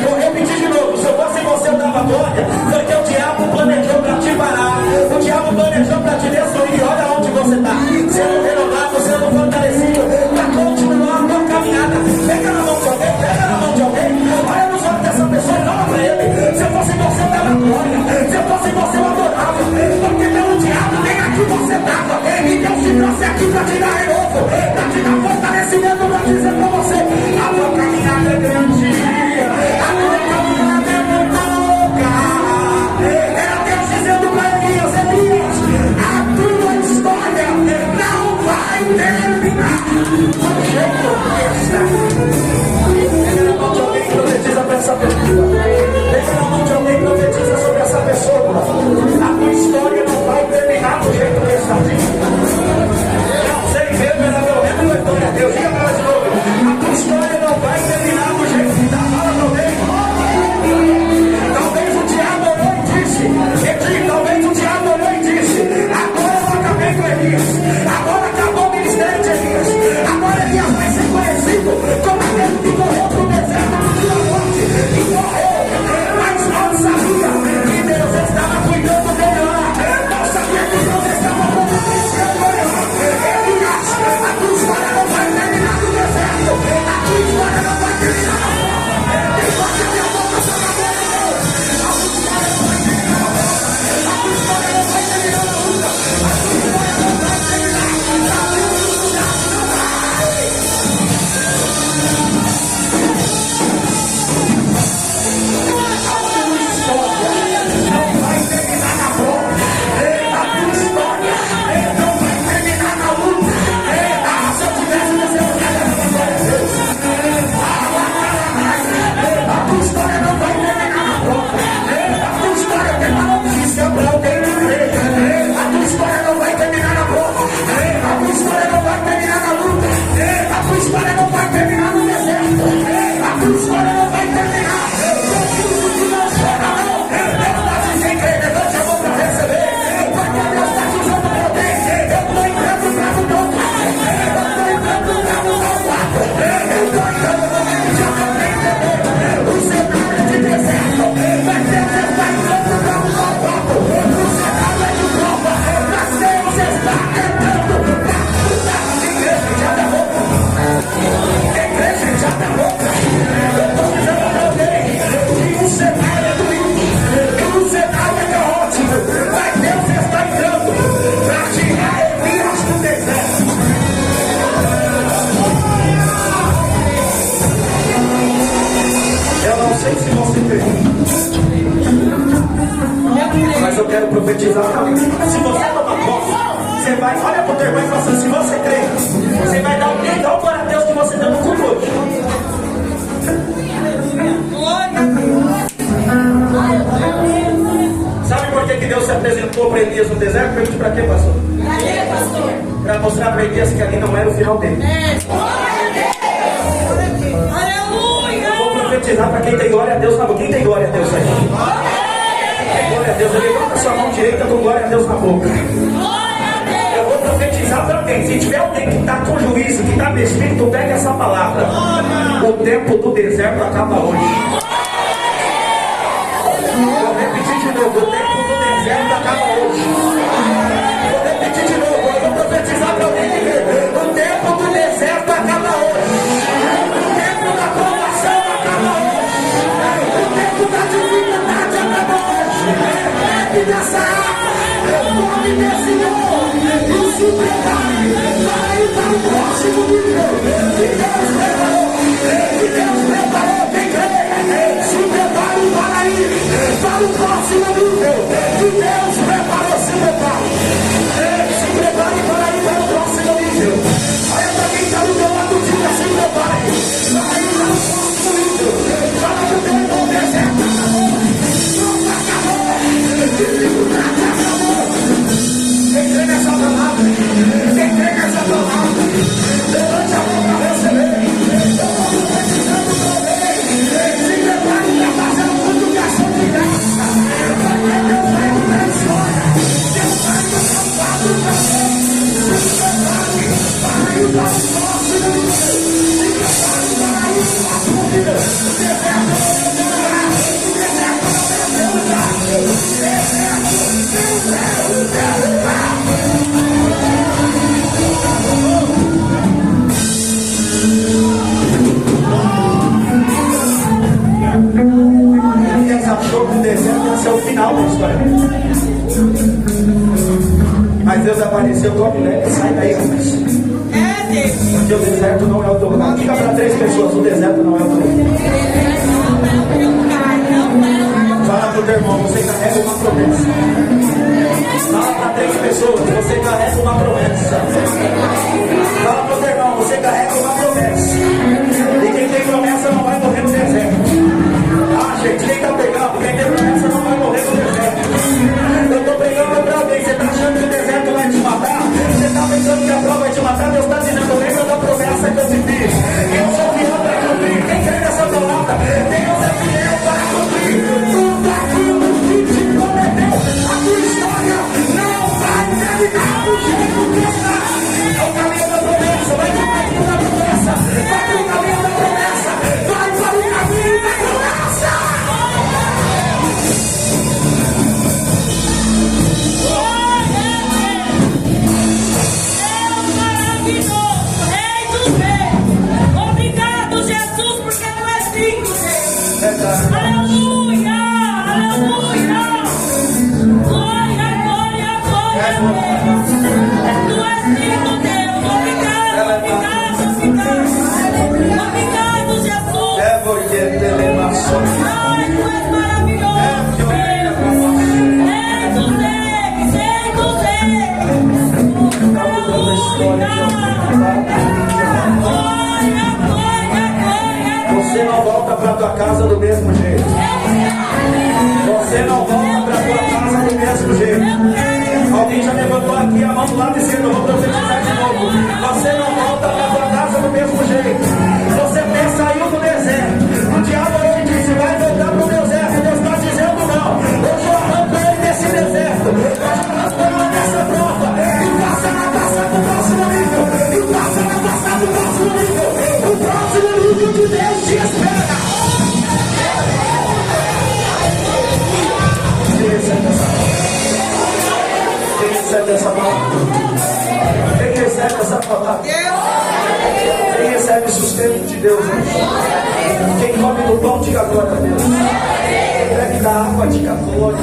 Vou repetir de novo. Se eu fosse você, eu dava glória, porque o diabo planejou para te parar. O diabo planejou para te destruir. Olha onde você está. Sendo renovado, sendo fortalecido, para continuar a tua caminhada. Pega na mão de alguém, pega na mão de alguém. Olha nos olhos dessa pessoa e olha para ele. Se eu fosse você, eu dava glória. Se eu fosse você, eu adorava. Porque pelo diabo nem aqui você estava. E Deus te trouxe aqui para te dar renovo, para te dar fortalecimento, para dizer para você: a tua caminhada é grande, a tua caminhada é muito longa. Era Deus dizendo para Elias: a tua história não vai terminar do jeito que está. Pega na mão de alguém que profetiza para essa pessoa. Pega na mão de alguém que profetiza sobre essa pessoa. A tua história não vai terminar do jeito que está. Não sei ver, mas a meu reino é glória a Deus. Diga para de novo: a tua história não vai terminar do jeito que está. Fala também. Talvez o diabo olhou e disse: talvez o diabo olhou e disse: agora eu acabei com Elias, agora acabou o ministério de Elias, agora Elias vai ser conhecido como aquele que correu para o deserto do sua morte e morreu. Mas não sabia que Deus estava cuidando dele lá. Não sabia que Deus estava providenciando ele lá. Elias, a tua história não vai terminar no deserto, a tua história não vai terminar na porta. Quem bate a minha boca está na boca de Deus. A tua história não vai terminar na porta, a tua história não vai terminar na luta, a tua história não vai terminar na luta. Mas eu quero profetizar também. Se você tomar posse, você vai, olha para o teu irmão e fala assim: se você crê, você vai dar um grito, dá um glória a Deus que você deu no culto hoje. Sabe por que Deus se apresentou para Elias no deserto? Pergunte para quê, pastor? Para quê, pastor? Para mostrar para Elias que ali não era o final dele. Eu vou profetizar para quem tem glória a Deus na boca. Quem tem glória a Deus aí? Glória a Deus, levanta sua mão direita com glória a Deus na boca. Eu vou profetizar para alguém. Se tiver alguém que está com juízo, que está vestido, pega essa palavra. O tempo do deserto acaba hoje. Vou repetir de novo: o tempo do deserto acaba hoje. Vou repetir de novo: eu vou profetizar para alguém que vê. O tempo do deserto acaba hoje. O tempo da provação acaba hoje. O tempo da dificuldade acaba hoje. Bebe dessa água, come desse óleo e se prepare para ir para o próximo nível que Deus preparou. Que Deus preparou, quem crê, se prepare para ir para o próximo nível que Deus preparou. Se prepare, se prepare para ir para o próximo nível. Olha para quem está do teu lado, diga: se prepare para ir para o próximo nível. Fala do teu irmão: deserto acabou, dificuldade acabou. Quem crê nessa palavra, quem crê nessa palavra, levante a mão para receber. Eu vou profetizando também. Se prepare para fazer uma multiplicação de graça, porque Deus vai mudar a história. Deus apareceu, come leve e sai daí, rapaz. Porque o deserto não é o teu lugar. Diga para 3 pessoas: o deserto não é o teu lugar. Fala para o teu irmão: você carrega uma promessa. Fala para 3 pessoas: você carrega uma promessa. Fala para o teu irmão: você carrega uma promessa. E quem tem promessa não vai morrer no deserto. Ah, gente, quem está pegando? Quem tem promessa não vai morrer no deserto. Eu estou pegando para alguém. Você está achando que o deserto vai te matar? Você está pensando que a prova vai te matar? Deus está dizendo: lembra da promessa que eu te fiz. Eu sou fiel para cumprir. Quem crê nessa palavra? Deus é fiel para cumprir tudo aquilo que te prometeu. A tua história não vai terminar do jeito que está. É o caminho da promessa. Vai para o caminho da promessa. Vai para o caminho da promessa. Vai para o caminho da promessa. Obrigado, Jesus, porque tu és digno, Deus. Verdade. Aleluia, aleluia. Glória, glória, glória, Deus. Tu és digno, Deus. Obrigado, obrigado, obrigado. Obrigado, Jesus. É porque telemaçou. Ai, tu és maravilhoso, Deus. Ei, tu és, ei, tu és. Você não volta para tua casa do mesmo jeito. Você não volta para tua casa do mesmo jeito. Alguém já levantou aqui a mão do lado esquerdo. Eu vou profetizar de novo. Você não volta para tua casa do mesmo jeito. Você saiu do deserto. O diabo hoje disse: vai voltar para o deserto. Deus está dizendo: não. Hoje eu arranco ele desse deserto. Hoje eu arranco ele dessa prova. E passa para o próximo nível. E passa para o próximo nível. O próximo nível de Deus te espera. Quem recebe essa palavra? Quem recebe essa palavra? Quem recebe essa palavra? Quem recebe o sustento de Deus hoje? Quem come do pão, diga glória a Deus. Quem bebe da água, diga glória.